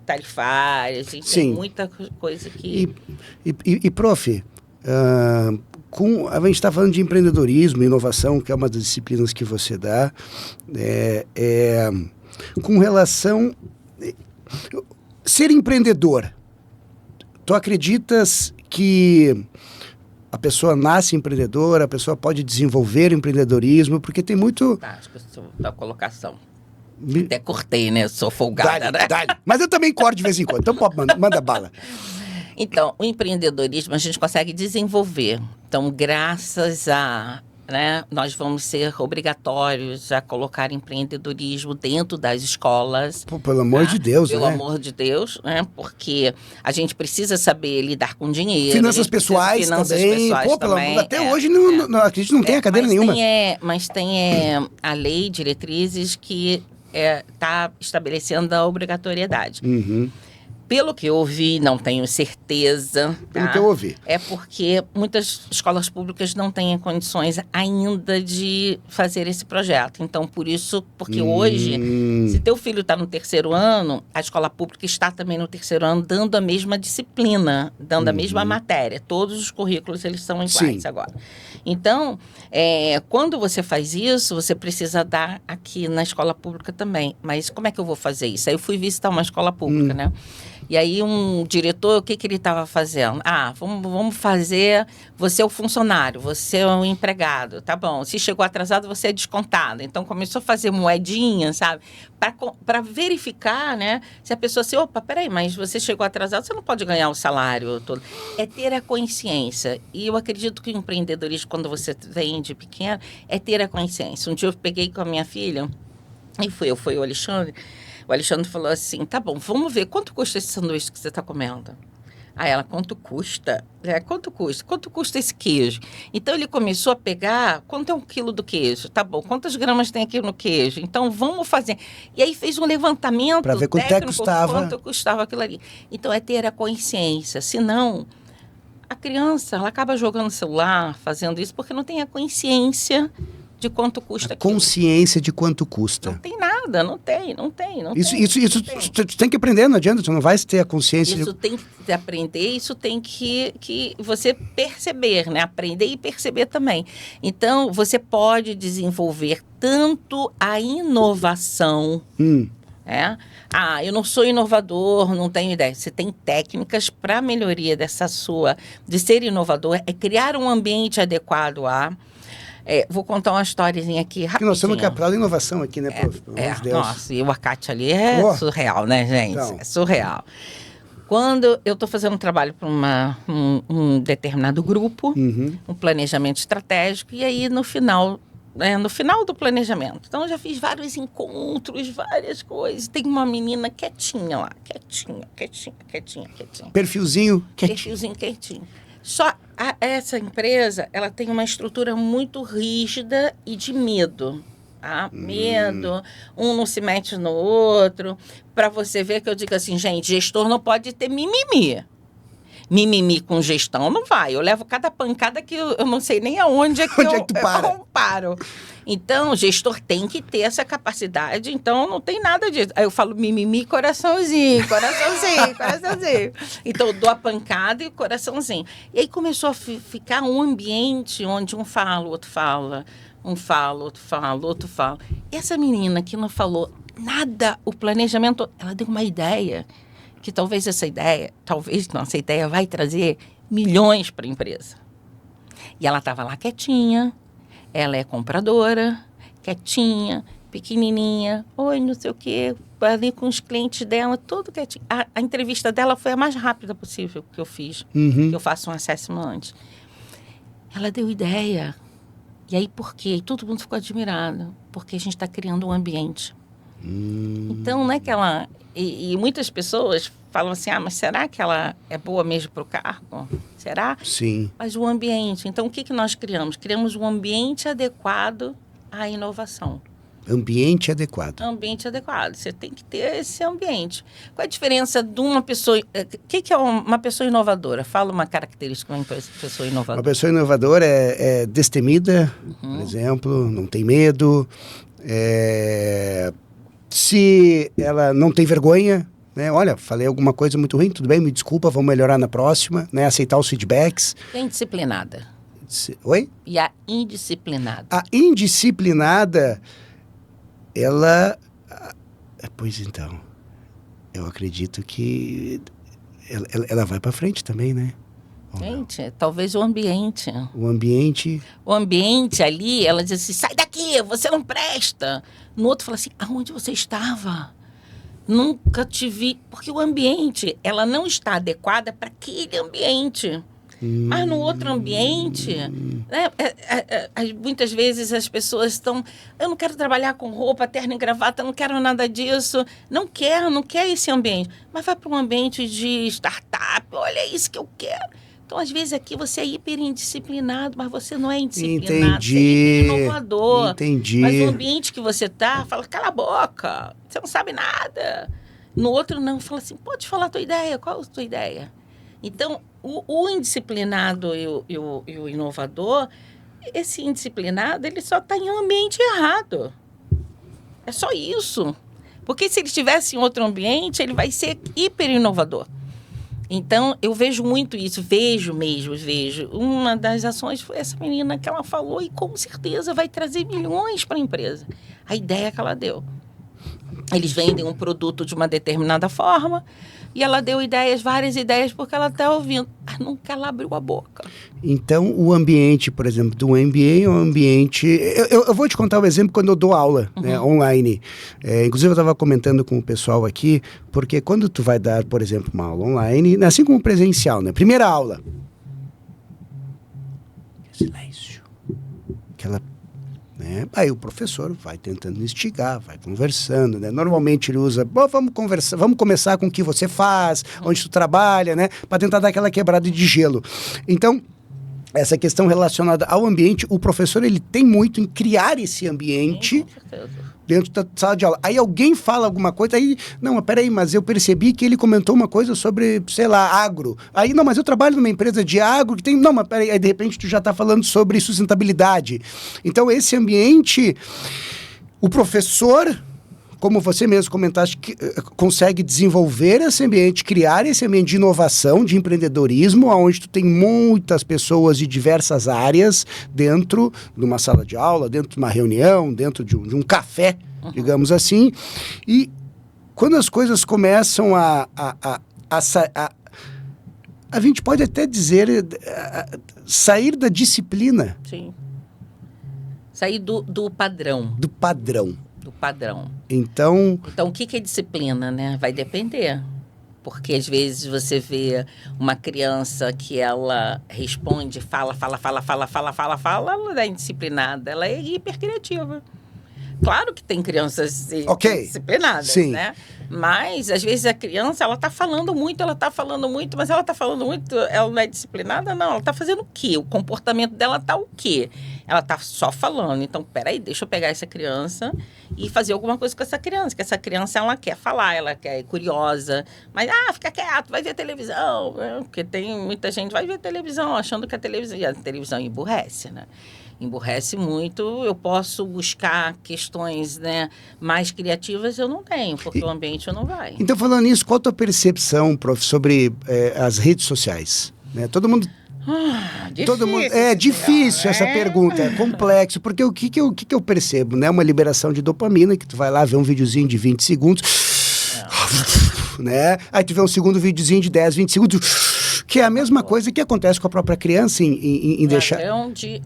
tarifárias, a gente tem muita coisa que... prof, a gente está falando de empreendedorismo, inovação, que é uma das disciplinas que você dá, com relação... Ser empreendedor, tu acreditas que a pessoa nasce empreendedora, a pessoa pode desenvolver empreendedorismo, porque tem muito... Acho que eu sou da colocação. Até cortei, né? Eu sou folgada, né? Mas eu também corto de vez em quando, então manda bala. Então, o empreendedorismo a gente consegue desenvolver. Então, graças a... né, nós vamos ser obrigatórios a colocar empreendedorismo dentro das escolas. Pô, pelo amor de Deus, pelo amor de Deus, né? Porque a gente precisa saber lidar com dinheiro. Finanças pessoais também. Pô, também. Até hoje, a gente não tem a cadeira nenhuma. Mas tem a lei, diretrizes, que está estabelecendo a obrigatoriedade. Pelo que eu ouvi, não tenho certeza. Pelo que eu ouvi. É porque muitas escolas públicas não têm condições ainda de fazer esse projeto. Então, por isso, porque hoje, se teu filho está no terceiro ano, a escola pública está também no terceiro ano dando a mesma disciplina, dando a mesma matéria. Todos os currículos, eles são iguais agora. Então, quando você faz isso, você precisa dar aqui na escola pública também. Mas como é que eu vou fazer isso? Aí eu fui visitar uma escola pública, né? E aí um diretor, o que ele estava fazendo? Vamos fazer, você é o funcionário, você é o empregado, tá bom. Se chegou atrasado, você é descontado. Então começou a fazer moedinha, sabe? Para verificar, né? Se a pessoa assim, opa, peraí, mas você chegou atrasado, você não pode ganhar o salário todo. É ter a consciência. E eu acredito que o empreendedorismo, quando você vende pequeno, é ter a consciência. Um dia eu peguei com a minha filha, e foi o Alexandre. O Alexandre falou assim, tá bom, vamos ver, quanto custa esse sanduíche que você está comendo? Aí ela, quanto custa? Quanto custa? Quanto custa esse queijo? Então, ele começou a pegar, quanto é 1 quilo do queijo? Tá bom, quantas gramas tem aqui no queijo? Então, vamos fazer. E aí, fez um levantamento para ver técnico, quanto custava aquilo ali. Então, é ter a consciência. Senão, a criança, ela acaba jogando celular, fazendo isso, porque não tem a consciência de quanto custa aquilo. Consciência de quanto custa. Não tem nada, não tem. Isso tu tem que aprender, não adianta, tu não vai ter a consciência. Isso tem que aprender, isso tem que você perceber, né? Aprender e perceber também. Então, você pode desenvolver tanto a inovação, eu não sou inovador, não tenho ideia. Você tem técnicas para melhoria de ser inovador, é criar um ambiente adequado a... vou contar uma historiazinha aqui rapidinho. Nós somos capital da inovação aqui, né, prof? Pelo amor de Deus. Nossa, e o Acate ali é surreal, né, gente? Então. É surreal. Quando eu estou fazendo um trabalho para um determinado grupo, um planejamento estratégico, e aí no final do planejamento. Então, eu já fiz vários encontros, várias coisas. Tem uma menina quietinha lá, quietinha. Perfilzinho quietinho. Só essa empresa, ela tem uma estrutura muito rígida e de medo. Medo, um não se mete no outro. Para você ver que eu digo assim, gente, gestor não pode ter mimimi. Mimimi com gestão não vai. Eu levo cada pancada que eu não sei nem aonde é que eu paro. Então, o gestor tem que ter essa capacidade, então não tem nada disso. Aí eu falo mimimi, coraçãozinho. Então, eu dou a pancada e o coraçãozinho. E aí começou a ficar um ambiente onde um fala, o outro fala, um fala, outro fala. E essa menina que não falou nada, o planejamento, ela deu uma ideia, que talvez essa ideia vai trazer milhões para a empresa. E ela estava lá quietinha, ela é compradora, quietinha, pequenininha, não sei o quê, ali com os clientes dela, tudo quietinho. A entrevista dela foi a mais rápida possível que eu fiz, que eu faço um assessment antes. Ela deu ideia. E aí, por quê? E todo mundo ficou admirado, porque a gente está criando um ambiente. Então, não é que ela... E muitas pessoas falam assim, mas será que ela é boa mesmo para o cargo? Será? Sim. Mas o ambiente. Então, o que nós criamos? Criamos um ambiente adequado à inovação. Ambiente adequado. Ambiente adequado. Você tem que ter esse ambiente. Qual é a diferença de uma pessoa... O que é uma pessoa inovadora? Fala uma característica de uma pessoa inovadora. Uma pessoa inovadora é destemida, por exemplo, não tem medo, se ela não tem vergonha, né? Olha, falei alguma coisa muito ruim, tudo bem, me desculpa, vamos melhorar na próxima, né? Aceitar os feedbacks. E a indisciplinada? Oi? E a indisciplinada? A indisciplinada, ela... Pois então, eu acredito que ela vai para frente também, né? Gente, talvez o ambiente. O ambiente... O ambiente ali, ela diz assim, sai daqui, você não presta. No outro fala assim, aonde você estava? Nunca te vi. Porque o ambiente, ela não está adequada para aquele ambiente. Mas no outro ambiente, né, muitas vezes as pessoas estão... Eu não quero trabalhar com roupa, terno e gravata, não quero nada disso. Não quer esse ambiente. Mas vai para um ambiente de startup, olha isso que eu quero. Então, às vezes, aqui você é hiper indisciplinado, mas você não é indisciplinado. Você é hiper inovador. Entendi. Mas o ambiente que você está, fala, cala a boca, você não sabe nada. No outro, não, fala assim, pode falar a tua ideia, qual a tua ideia? Então, o indisciplinado e o inovador, esse indisciplinado, ele só está em um ambiente errado. É só isso. Porque se ele estivesse em outro ambiente, ele vai ser hiper inovador. Então, eu vejo muito isso, vejo. Uma das ações foi essa menina que ela falou e com certeza vai trazer milhões para a empresa. A ideia que ela deu. Eles vendem um produto de uma determinada forma, E ela deu ideias, várias ideias, porque ela está ouvindo. Mas nunca ela abriu a boca. Então, o ambiente, por exemplo, do MBA é um ambiente... Eu vou te contar um exemplo quando eu dou aula, né, online. Inclusive, eu estava comentando com o pessoal aqui, porque quando tu vai dar, por exemplo, uma aula online, assim como presencial, né? Primeira aula. Silêncio. Aquela... Né? Aí o professor vai tentando instigar, vai conversando, né? Normalmente ele usa, vamos conversar, vamos começar com o que você faz, onde tu trabalha, né? Para tentar dar aquela quebrada de gelo. Então, essa questão relacionada ao ambiente, o professor ele tem muito em criar esse ambiente. Sim, com certeza. Dentro da sala de aula. Aí alguém fala alguma coisa, aí, não, mas peraí, mas eu percebi que ele comentou uma coisa sobre, sei lá, agro. Aí, não, mas eu trabalho numa empresa de agro que tem, não, mas peraí, aí de repente tu já está falando sobre sustentabilidade. Então, esse ambiente, o professor, como você mesmo comentaste, que, consegue desenvolver esse ambiente, criar esse ambiente de inovação, de empreendedorismo, onde tu tem muitas pessoas de diversas áreas dentro de uma sala de aula, dentro de uma reunião, dentro de um café, digamos assim. E quando as coisas começam a gente pode até dizer, sair da disciplina. Sim. Sair do padrão. Do padrão. Do padrão. Então, o que é disciplina, né? Vai depender. Porque, às vezes, você vê uma criança que ela responde, fala, ela não é indisciplinada, ela é hipercriativa. Claro que tem crianças disciplinadas, sim, né? Mas, às vezes, a criança, ela está falando muito, mas ela está falando muito, ela não é disciplinada? Não, ela está fazendo o quê? O comportamento dela está o quê? Ela está só falando. Então, peraí, deixa eu pegar essa criança e fazer alguma coisa com essa criança. Que essa criança, ela quer falar, ela é curiosa. Mas, fica quieto, vai ver televisão. Porque tem muita gente vai ver televisão achando que a televisão emburrece, né? Emburrece muito, eu posso buscar questões, né, mais criativas, eu não tenho, porque o ambiente não vai. Então, falando nisso, qual a tua percepção, prof, sobre as redes sociais? Né? Todo mundo... Difícil, é difícil essa pergunta, é complexo, porque o que eu percebo, né? Uma liberação de dopamina, que tu vai lá ver um videozinho de 20 segundos, né? Aí tu vê um segundo videozinho de 10, 20 segundos... Que é a mesma coisa que acontece com a própria criança em deixar...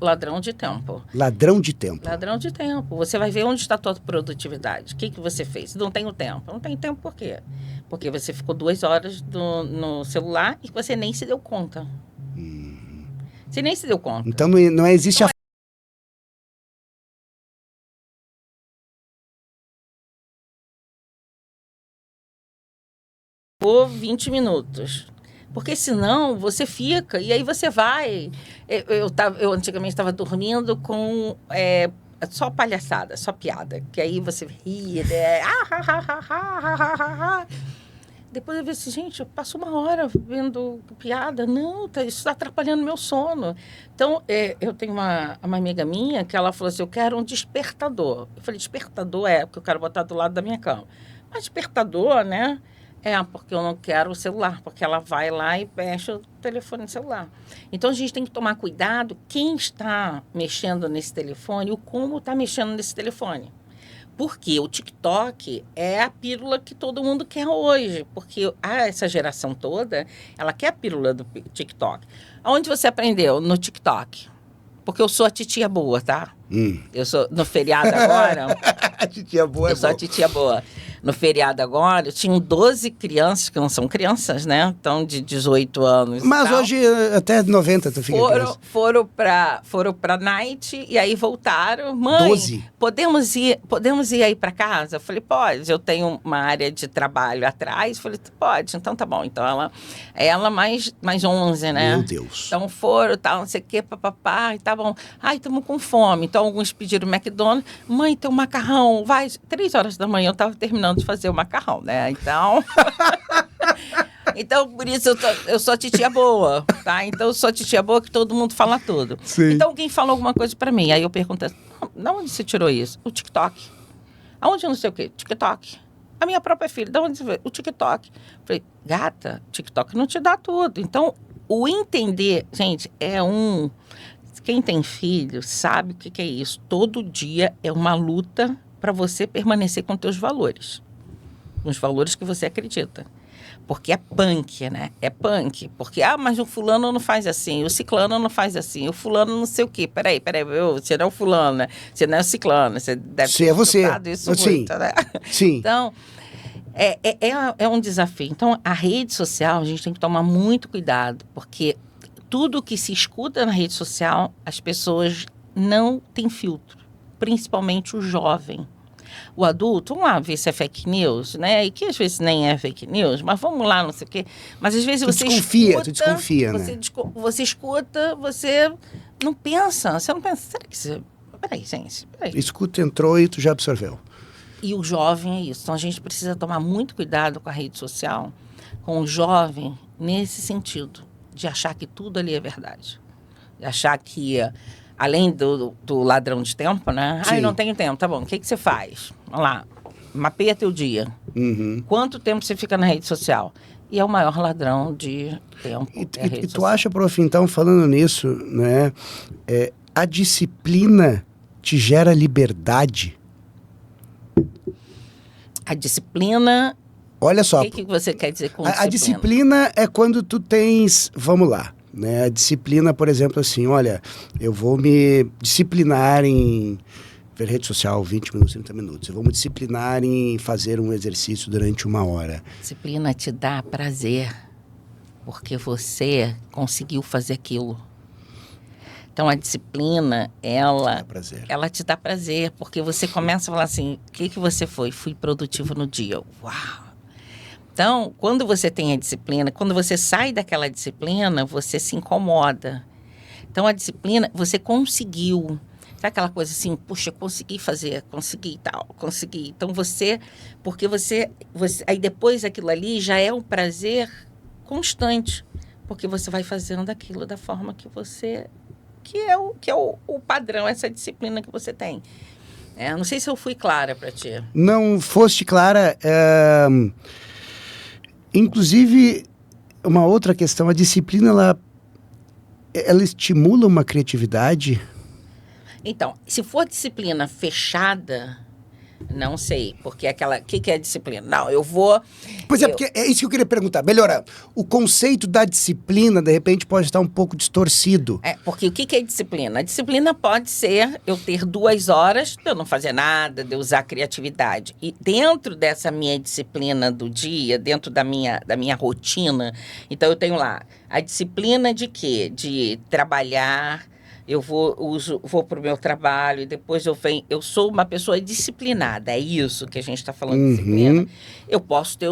Ladrão de tempo. Ladrão de tempo. Ladrão de tempo. Você vai ver onde está a tua produtividade. O que você fez? Não tenho tempo. Não tem tempo por quê? Porque você ficou 2 horas no celular e você nem se deu conta. Você nem se deu conta. Então não existe a... Por 20 minutos. Porque senão você fica, e aí você vai. Eu antigamente estava dormindo com só palhaçada, só piada. Que aí você ria, né? Depois eu vi assim, gente, passou 1 hora vendo piada. Não, isso está atrapalhando meu sono. Então, eu tenho uma amiga minha que ela falou assim, eu quero um despertador. Eu falei, despertador porque eu quero botar do lado da minha cama. Mas despertador, né? Porque eu não quero o celular, porque ela vai lá e mexe o telefone no celular. Então, a gente tem que tomar cuidado quem está mexendo nesse telefone e como está mexendo nesse telefone. Porque o TikTok é a pílula que todo mundo quer hoje. Porque essa geração toda, ela quer a pílula do TikTok. Aonde você aprendeu? No TikTok. Porque eu sou a titia boa, tá? Eu sou, no feriado agora... A titia boa eu sou a titia boa. No feriado agora, eu tinha 12 crianças, que não são crianças, né? Então, de 18 anos. Mas hoje, até 90, tu fica criança. Foram pra night e aí voltaram. Mãe, 12? Podemos ir aí pra casa? Eu falei, pode. Eu tenho uma área de trabalho atrás. Eu falei, pode. Então, tá bom. Então, ela mais 11, né? Meu Deus. Então, foram, tal, não sei o quê, papapá, e tá bom. Ai, estamos com fome. Então, alguns pediram McDonald's. Mãe, tem um macarrão. Vai, 3 horas da manhã eu tava terminando de fazer o macarrão, né? Então... Então, por isso, eu sou a titia boa, tá? Então, eu sou a titia boa que todo mundo fala tudo. Sim. Então, alguém falou alguma coisa pra mim. Aí eu perguntei, de onde você tirou isso? O TikTok. Aonde eu não sei o quê? TikTok. A minha própria filha, de onde você vê? O TikTok. Falei, gata, TikTok não te dá tudo. Então, o entender, gente, quem tem filho sabe o que é isso. Todo dia é uma luta para você permanecer com teus valores. Com os valores que você acredita. Porque é punk, né? É punk. Porque, mas o fulano não faz assim, o ciclano não faz assim, o fulano não sei o quê. Peraí, você não é o fulano, né? Você não é o ciclano, você deve Sim, é você. isso Sim. muito, né? Sim. Então, é um desafio. Então, a rede social, a gente tem que tomar muito cuidado, porque tudo que se escuta na rede social, as pessoas não têm filtro, principalmente o jovem. O adulto, vamos lá ver se é fake news, né? E que às vezes nem é fake news, mas vamos lá, não sei o quê. Mas às vezes Tu você desconfia, né? Você escuta, você não pensa. Você não pensa, será que você... Peraí, gente, peraí. Escuta, entrou e tu já absorveu. E o jovem é isso. Então, a gente precisa tomar muito cuidado com a rede social, com o jovem, nesse sentido, de achar que tudo ali é verdade. De achar que, além do ladrão de tempo, né? Sim. Eu não tenho tempo. Tá bom, o que você faz? Vamos lá, mapeia teu dia. Quanto tempo você fica na rede social? E é o maior ladrão de tempo. E tu acha, prof, então, falando nisso, né? A disciplina te gera liberdade? A disciplina... Olha só. O que você quer dizer com disciplina? A disciplina é quando tu tens... Vamos lá. Né? A disciplina, por exemplo, assim, olha, eu vou me disciplinar em ver rede social 20 minutos, 30 minutos. Eu vou me disciplinar em fazer um exercício durante 1 hora. Disciplina te dá prazer, porque você conseguiu fazer aquilo. Então, a disciplina, ela te dá prazer, porque você começa a falar assim, o que você foi? Fui produtivo no dia. Uau! Então, quando você tem a disciplina, quando você sai daquela disciplina, você se incomoda. Então, a disciplina, você conseguiu. Sabe aquela coisa assim, puxa, consegui fazer, consegui tal, consegui. Então, porque você... Aí depois aquilo ali já é um prazer constante, porque você vai fazendo aquilo da forma que você... que é o padrão, essa disciplina que você tem. Não sei se eu fui clara para ti. Não foste clara. Inclusive, uma outra questão, a disciplina, ela estimula uma criatividade? Então, se for disciplina fechada... Não sei, porque o que é disciplina? Não, eu vou... Pois é, porque é isso que eu queria perguntar. Melhorando, o conceito da disciplina, de repente, pode estar um pouco distorcido. Porque o que é disciplina? A disciplina pode ser eu ter 2 horas de eu não fazer nada, de eu usar a criatividade. E dentro dessa minha disciplina do dia, dentro da minha rotina, então eu tenho lá a disciplina de quê? De trabalhar... Eu vou para o meu trabalho e depois eu sou uma pessoa disciplinada, é isso que a gente está falando de disciplina. Eu posso ter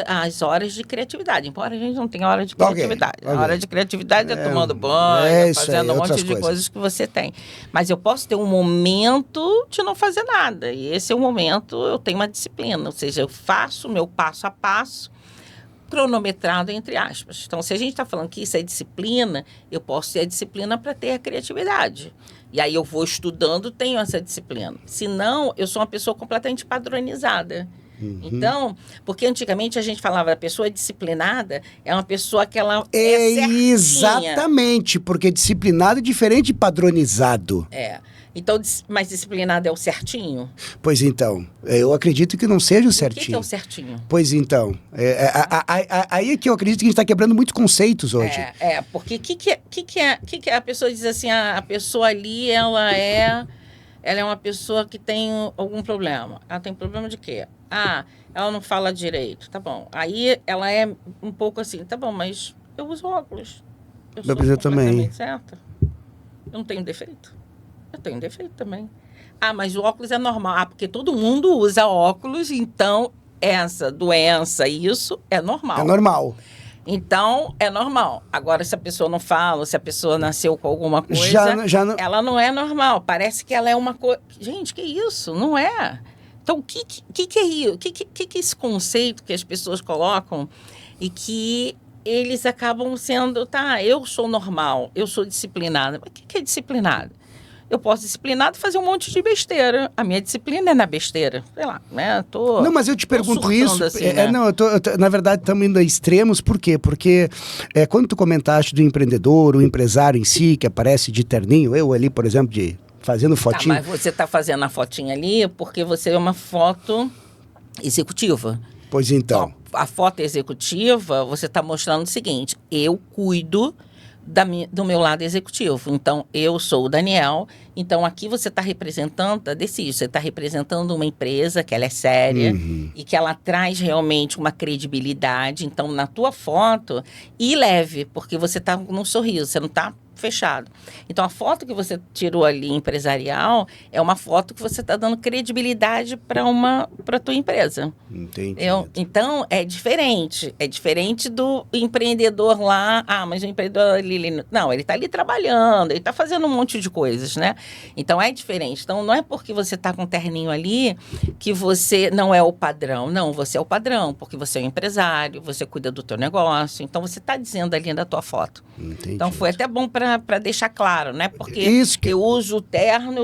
as horas de criatividade, embora a gente não tenha hora de criatividade. Okay. A hora de criatividade é tomando banho, fazendo um monte de coisas que você tem. Mas eu posso ter um momento de não fazer nada, e esse é o momento, eu tenho uma disciplina, ou seja, eu faço o meu passo a passo, cronometrado, entre aspas. Então, se a gente está falando que isso é disciplina, eu posso ter a disciplina para ter a criatividade. E aí eu vou estudando, tenho essa disciplina. Se não, eu sou uma pessoa completamente padronizada. Então, porque antigamente a gente falava da pessoa disciplinada, é uma pessoa que ela é certinha. Exatamente, porque disciplinado é diferente de padronizado. Então, mas disciplinado é o certinho? Pois então, eu acredito que não seja o certinho. O que é o certinho? Pois então, aí é que eu acredito que a gente está quebrando muitos conceitos hoje. Porque o que a pessoa diz assim, a pessoa ali, ela é uma pessoa que tem algum problema. Ela tem problema de quê? Ela não fala direito, tá bom. Aí ela é um pouco assim, tá bom, mas eu uso óculos. Eu sou completamente certa. Eu não tenho defeito. Eu tenho defeito também. Mas o óculos é normal. Porque todo mundo usa óculos, então essa doença, isso é normal. É normal. Então, é normal. Agora, se a pessoa não fala, se a pesa nasceu com alguma coisa, ela não é normal. Parece que ela é uma coisa... Gente, que isso? Não é. Então, o que é isso? O que é esse conceito que as pessoas colocam e que eles acabam sendo... eu sou normal, eu sou disciplinada. Mas o que é disciplinada? Eu posso disciplinado fazer um monte de besteira. A minha disciplina é na besteira. Sei lá, né? Não, mas eu te pergunto isso. Assim, né? Não, na verdade, estamos indo a extremos. Por quê? Porque quando tu comentaste do empreendedor, o empresário em si, que aparece de terninho, eu ali, por exemplo, fazendo fotinho. Mas você está fazendo a fotinha ali porque você é uma foto executiva. Pois então. a foto executiva, você está mostrando o seguinte: eu cuido do meu lado executivo. Então, eu sou o Daniel. Então, aqui você está representando a Decision. Você está representando uma empresa que ela é séria e que ela traz realmente uma credibilidade. Então, na tua foto, e leve, porque você está num sorriso, você não está fechado. Então, a foto que você tirou ali empresarial é uma foto que você está dando credibilidade para a tua empresa. Entendi. Então, é diferente. É diferente do empreendedor lá. Ah, mas o empreendedor ali... Não, ele está ali trabalhando, ele está fazendo um monte de coisas, né? Então, é diferente. Então, não é porque você está com um terninho ali que você não é o padrão. Não, você é o padrão, porque você é um empresário, você cuida do teu negócio. Então, você está dizendo ali na tua foto. Entendi. Então, foi até bom para deixar claro, né? Porque eu uso o terno,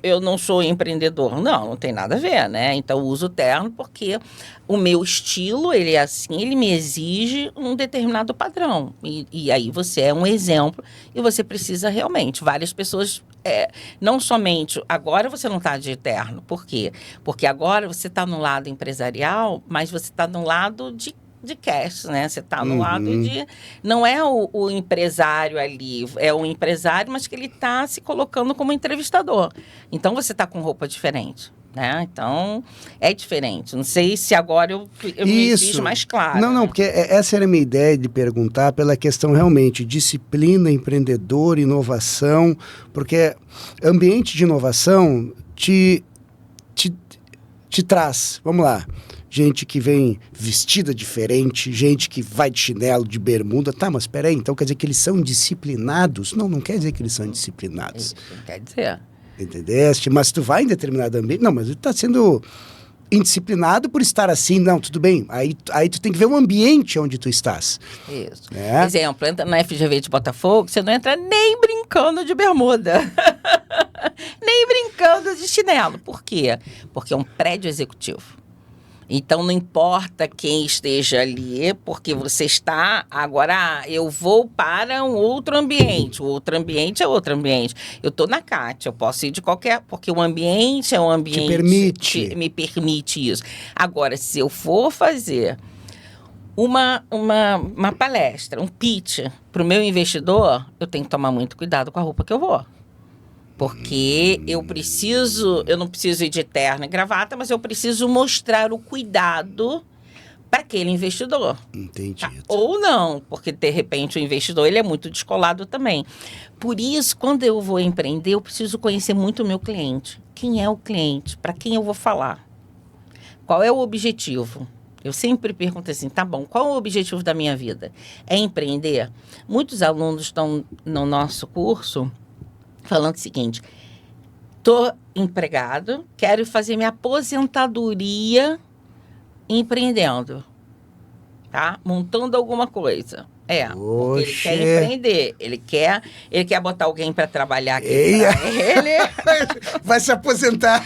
eu não sou empreendedor. Não tem nada a ver, né? Então, eu uso o terno porque o meu estilo, ele é assim, ele me exige um determinado padrão. E aí você é um exemplo e você precisa realmente. Várias pessoas, não somente... Agora você não está de terno. Por quê? Porque agora você está no lado empresarial, mas você está no lado de cash, né? Você está no lado de... Não é o empresário ali, é o empresário, mas que ele está se colocando como entrevistador. Então, você está com roupa diferente, né? Então, é diferente. Não sei se agora eu me fiz mais claro. Não, né? porque essa era a minha ideia de perguntar pela questão realmente disciplina, empreendedor, inovação, porque ambiente de inovação te traz, vamos lá, gente que vem vestida diferente, gente que vai de chinelo, de bermuda. Tá, mas peraí, então quer dizer que eles são disciplinados? Não quer dizer que eles são disciplinados. Isso não quer dizer. Entendeste? Mas tu vai em determinado ambiente... Não, mas tu tá sendo indisciplinado por estar assim. Não, tudo bem. Aí tu tem que ver o ambiente onde tu estás. Isso. É? Exemplo, entra na FGV de Botafogo, você não entra nem brincando de bermuda. Nem brincando de chinelo. Por quê? Porque é um prédio executivo. Então, não importa quem esteja ali, porque você está... Agora, eu vou para um outro ambiente. O outro ambiente é outro ambiente. Eu estou na CAT, eu posso ir de qualquer... Porque o ambiente é um ambiente... Te permite. Me permite isso. Agora, se eu for fazer uma palestra, um pitch para o meu investidor, eu tenho que tomar muito cuidado com a roupa que eu vou. Porque eu não preciso ir de terno e gravata, mas eu preciso mostrar o cuidado para aquele investidor. Entendi. Tá? Ou não, porque de repente o investidor ele é muito descolado também. Por isso, quando eu vou empreender, eu preciso conhecer muito o meu cliente. Quem é o cliente? Para quem eu vou falar? Qual é o objetivo? Eu sempre pergunto assim, tá bom, qual é o objetivo da minha vida? É empreender? Muitos alunos estão no nosso curso falando o seguinte: estou empregado, quero fazer minha aposentadoria empreendendo, tá? Montando alguma coisa. Porque ele quer empreender, ele quer botar alguém para trabalhar aqui para ele. Vai se aposentar.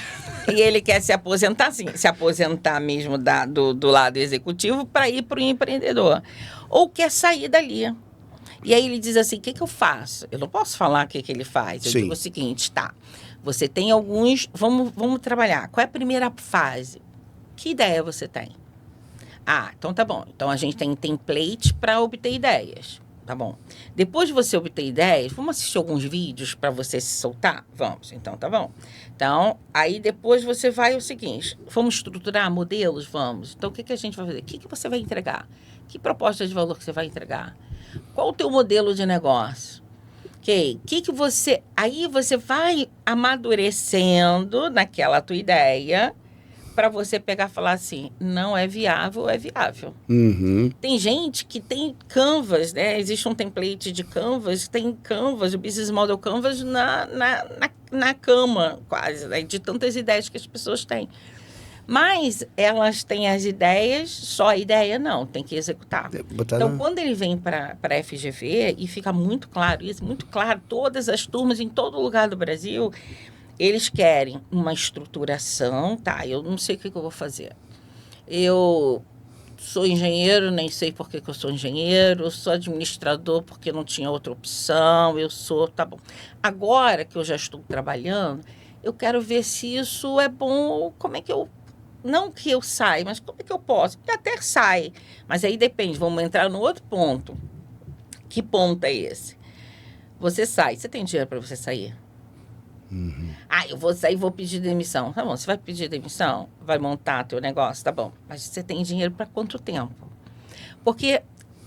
E ele quer se aposentar, sim, se aposentar mesmo do lado executivo para ir para o empreendedor. Ou quer sair dali. E aí ele diz assim, o que eu faço? Eu não posso falar o que ele faz. Eu digo o seguinte, tá, você tem alguns... Vamos trabalhar. Qual é a primeira fase? Que ideia você tem? Ah, então tá bom. Então a gente tem template para obter ideias. Tá bom. Depois de você obter ideias, vamos assistir alguns vídeos para você se soltar? Vamos. Então tá bom. Então, aí depois você vai o seguinte, vamos estruturar modelos? Vamos. Então o que a gente vai fazer? O que você vai entregar? Que proposta de valor que você vai entregar? Qual o teu modelo de negócio? Ok? Que você... Aí você vai amadurecendo naquela tua ideia para você pegar e falar assim, não é viável, é viável. Tem gente que tem Canvas, né? Existe um template de Canvas, tem Canvas, o Business Model Canvas na cama, quase, né? De tantas ideias que as pessoas têm. Mas elas têm as ideias, só a ideia não, tem que executar. Então, quando ele vem para a FGV, e fica muito claro isso, muito claro, todas as turmas em todo lugar do Brasil, eles querem uma estruturação, tá? Eu não sei o que eu vou fazer. Eu sou engenheiro, nem sei por que eu sou engenheiro, eu sou administrador porque não tinha outra opção, tá bom. Agora que eu já estou trabalhando, eu quero ver se isso é bom, como é que eu não que eu saia, mas como é que eu posso? E até sai. Mas aí depende, vamos entrar no outro ponto. Que ponto é esse? Você sai, você tem dinheiro para você sair? Eu vou sair e vou pedir demissão. Tá bom, você vai pedir demissão? Vai montar teu negócio? Tá bom. Mas você tem dinheiro para quanto tempo? Porque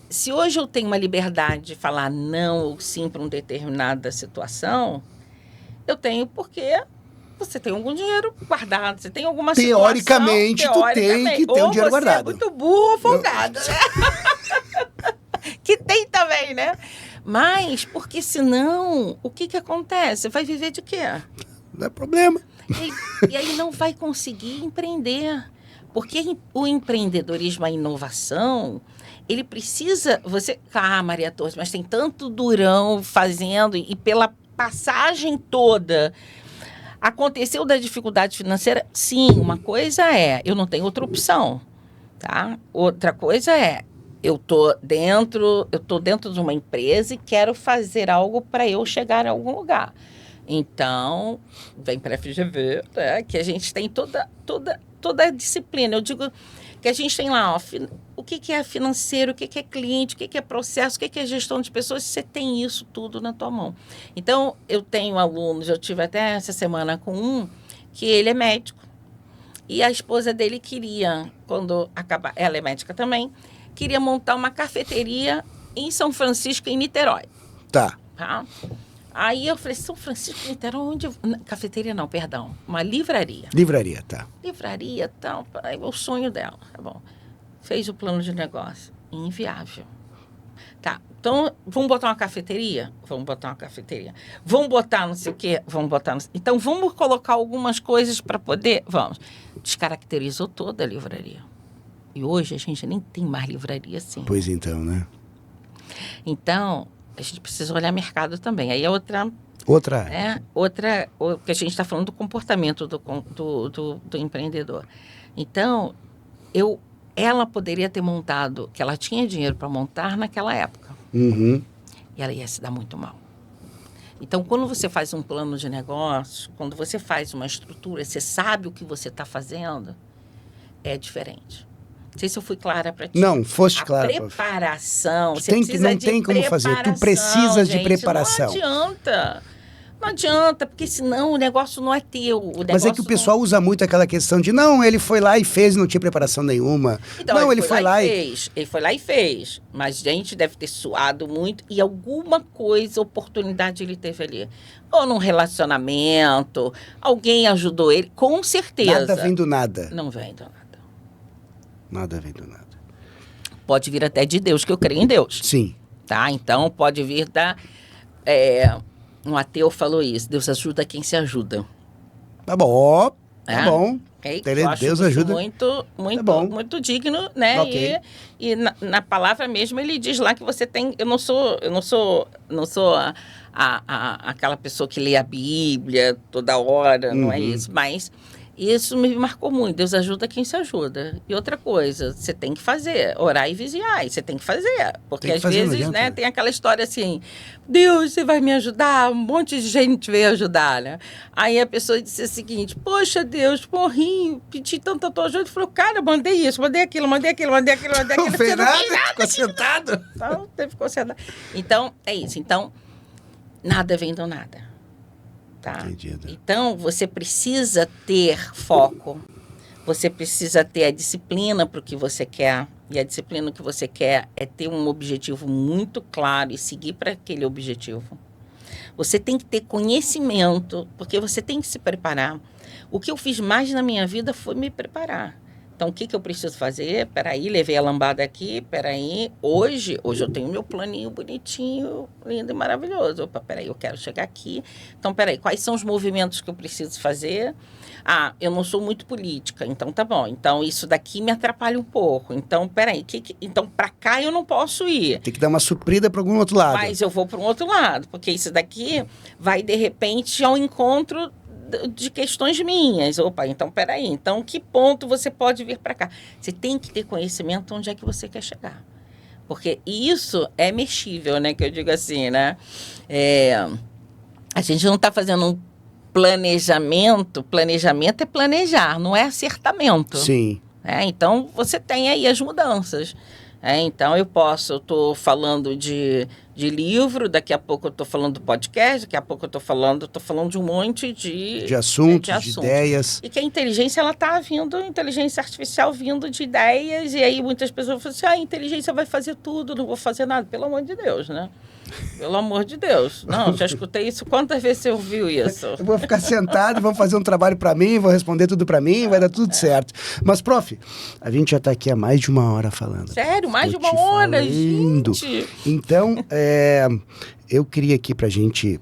se hoje eu tenho uma liberdade de falar não ou sim para uma determinada situação, eu tenho porque você tem algum dinheiro guardado, você tem alguma Teoricamente, situação... tu tem que ter um dinheiro guardado. Ou você é muito burro ou folgado, né? Que tem também, né? Mas, porque senão, o que acontece? Você vai viver de quê? Não é problema. E aí não vai conseguir empreender. Porque o empreendedorismo, a inovação, ele precisa... Maria Torres, mas tem tanto durão fazendo, e pela passagem toda... Aconteceu da dificuldade financeira? Sim, uma coisa é, eu não tenho outra opção, tá? Outra coisa é, eu tô dentro de uma empresa e quero fazer algo para eu chegar a algum lugar. Então, vem para a FGV, né, que a gente tem toda a disciplina. Eu digo que a gente tem lá, o que é financeiro, o que é cliente, o que é processo, o que é gestão de pessoas, você tem isso tudo na tua mão. Então, eu tenho alunos, eu tive até essa semana com um, que ele é médico. E a esposa dele queria, quando acabar, ela é médica também, queria montar uma cafeteria em São Francisco, em Niterói. Tá. Aí eu falei, São Francisco, Niterói, onde... Cafeteria não, perdão. Uma livraria. Livraria, tá. Livraria, tal, é o sonho dela. Tá bom. Fez o plano de negócio. Inviável. Tá, então, vamos botar uma cafeteria? Vamos botar uma cafeteria. Vamos botar não sei o quê? Vamos botar... Então, vamos colocar algumas coisas para poder... Vamos. Descaracterizou toda a livraria. E hoje a gente nem tem mais livraria assim. Pois então, né? Então, a gente precisa olhar mercado também. Aí é outra, que a gente está falando do comportamento do empreendedor. Então, ela poderia ter montado, que ela tinha dinheiro para montar naquela época. Uhum. E ela ia se dar muito mal. Então, quando você faz um plano de negócio, quando você faz uma estrutura, você sabe o que você está fazendo, é diferente. Não sei se eu fui clara para ti. Não, foste clara. A preparação. Não tem como fazer. Tu precisas de preparação. Não adianta. Não adianta, porque senão o negócio não é teu. Mas é que o pessoal usa muito aquela questão de, não, ele foi lá e fez e não tinha preparação nenhuma. Então, não, ele foi lá e fez. Mas a gente deve ter suado muito e alguma coisa, oportunidade ele teve ali. Ou num relacionamento, alguém ajudou ele, com certeza. Nada vem do nada. Não vem do nada. Nada vem do nada. Pode vir até de Deus, que eu creio em Deus. Sim. Tá? Então, pode vir da... um ateu falou isso, Deus ajuda quem se ajuda. Tá bom, tá bom. Okay? Deus ajuda. Muito digno, né? Okay. E na palavra mesmo ele diz lá que você tem... Eu não sou aquela pessoa que lê a Bíblia toda hora, não é isso, mas... Isso me marcou muito. Deus ajuda quem se ajuda. E outra coisa, você tem que fazer, orar e vigiar. Você tem que fazer. Porque às vezes, né, tem aquela história assim, Deus, você vai me ajudar? Um monte de gente veio ajudar, né? Aí a pessoa disse o seguinte, poxa, Deus, morri, pedi tanta tua ajuda. Ele falou, cara, mandei isso, mandei aquilo. Não fez nada, ficou sentado. Então, você ficou sentado. Então, é isso. Então, nada vem do nada. Tá? Entendido. Então, você precisa ter foco, você precisa ter a disciplina para o que você quer, e a disciplina que você quer é ter um objetivo muito claro e seguir para aquele objetivo. Você tem que ter conhecimento, porque você tem que se preparar. O que eu fiz mais na minha vida foi me preparar. Então, o que eu preciso fazer? Peraí, levei a lambada aqui, peraí. Hoje eu tenho meu planinho bonitinho, lindo e maravilhoso. Opa, peraí, eu quero chegar aqui. Então, peraí, quais são os movimentos que eu preciso fazer? Eu não sou muito política, então tá bom. Então, isso daqui me atrapalha um pouco. Então, peraí, então para cá eu não posso ir. Tem que dar uma suprida para algum outro lado. Mas eu vou para um outro lado, porque isso daqui vai, de repente, ao encontro de questões minhas. Opa, então peraí, então que ponto você pode vir para cá? Você tem que ter conhecimento onde é que você quer chegar. Porque isso é mexível, né? Que eu digo assim, né? A gente não está fazendo planejamento é planejar, não é acertamento. Sim. Então, você tem aí as mudanças. Então, eu estou falando de livro, daqui a pouco eu estou falando do podcast, daqui a pouco eu estou falando de um monte de assuntos, de ideias. E que a inteligência, ela está vindo, a inteligência artificial vindo de ideias, e aí muitas pessoas falam assim, a inteligência vai fazer tudo, não vou fazer nada. Pelo amor de Deus, né? Pelo amor de Deus. Não, já escutei isso. Quantas vezes você ouviu isso? Eu vou ficar sentado, vou fazer um trabalho para mim, vou responder tudo para mim, vai dar tudo certo. Mas, prof, a gente já está aqui há mais de 1 hora falando. Sério? Mais de 1 hora, gente? Então, eu queria aqui para a gente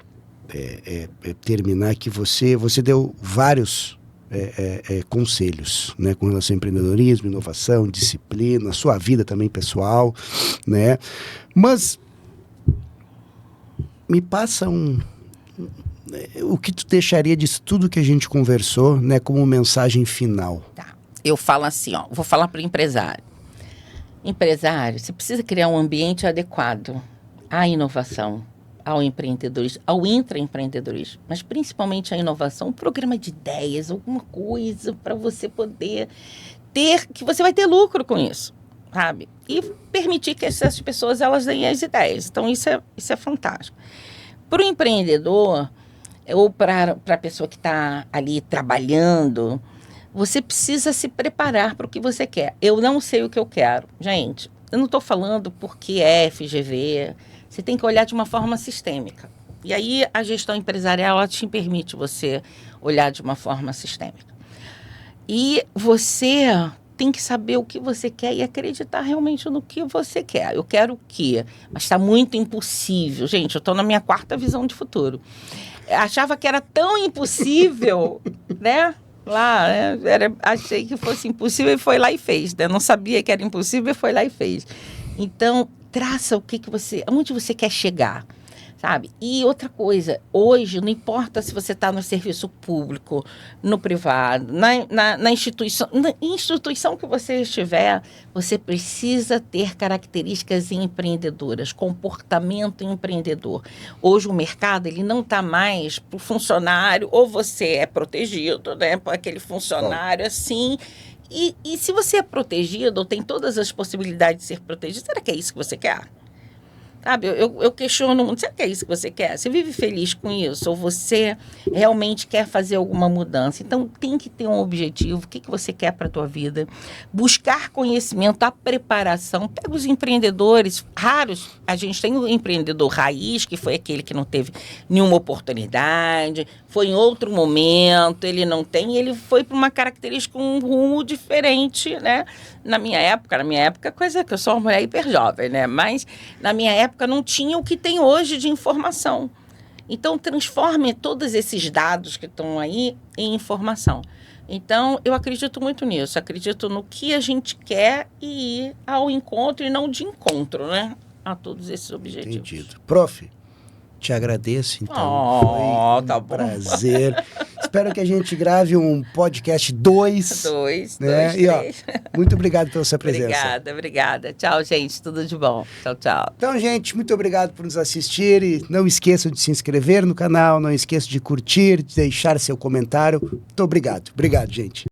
terminar que você deu vários conselhos, né, com relação ao empreendedorismo, inovação, disciplina, sua vida também pessoal, né? Mas me passa o que tu deixaria disso tudo que a gente conversou, né, como mensagem final. Tá. Eu falo assim, vou falar para o empresário. Empresário, você precisa criar um ambiente adequado à inovação, ao empreendedorismo, ao intraempreendedorismo, mas principalmente à inovação, um programa de ideias, alguma coisa para você poder ter, que você vai ter lucro com isso, sabe? E permitir que essas pessoas, elas deem as ideias. Então, isso é fantástico. Para o empreendedor, ou para a pessoa que está ali trabalhando, você precisa se preparar para o que você quer. Eu não sei o que eu quero. Gente, eu não estou falando porque é FGV. Você tem que olhar de uma forma sistêmica. E aí, a gestão empresarial, ela te permite você olhar de uma forma sistêmica. E você tem que saber o que você quer e acreditar realmente no que você quer. Eu quero o quê? Mas está muito impossível. Gente, eu estou na minha 4ª visão de futuro. Eu achava que era tão impossível, né? Lá, achei que fosse impossível e foi lá e fez. Né? Não sabia que era impossível e foi lá e fez. Então, traça onde você quer chegar. Sabe? E outra coisa, hoje não importa se você está no serviço público, no privado, na instituição que você estiver, você precisa ter características empreendedoras, comportamento empreendedor. Hoje o mercado ele não está mais para o funcionário, ou você é protegido, né, por aquele funcionário assim. E se você é protegido, ou tem todas as possibilidades de ser protegido, será que é isso que você quer? Sabe, eu questiono muito, será que é isso que você quer? Você vive feliz com isso? Ou você realmente quer fazer alguma mudança? Então, tem que ter um objetivo, o que você quer para a tua vida. Buscar conhecimento, a preparação. Pega os empreendedores raros. A gente tem o empreendedor raiz, que foi aquele que não teve nenhuma oportunidade, foi em outro momento, ele foi para uma característica, um rumo diferente, né? Na minha época, coisa que eu sou uma mulher hiper jovem, né? Mas na minha época não tinha o que tem hoje de informação. Então, transforme todos esses dados que estão aí em informação. Então, eu acredito muito nisso. Acredito no que a gente quer e ir ao encontro e não de encontro, né? A todos esses objetivos. Entendido. Prof, te agradeço, então. Foi um prazer. Espero que a gente grave um podcast 2. Né? E, muito obrigado pela sua presença. Obrigada. Tchau, gente. Tudo de bom. Tchau. Então, gente, muito obrigado por nos assistir. E não esqueçam de se inscrever no canal, não esqueçam de curtir, de deixar seu comentário. Muito obrigado. Obrigado, gente.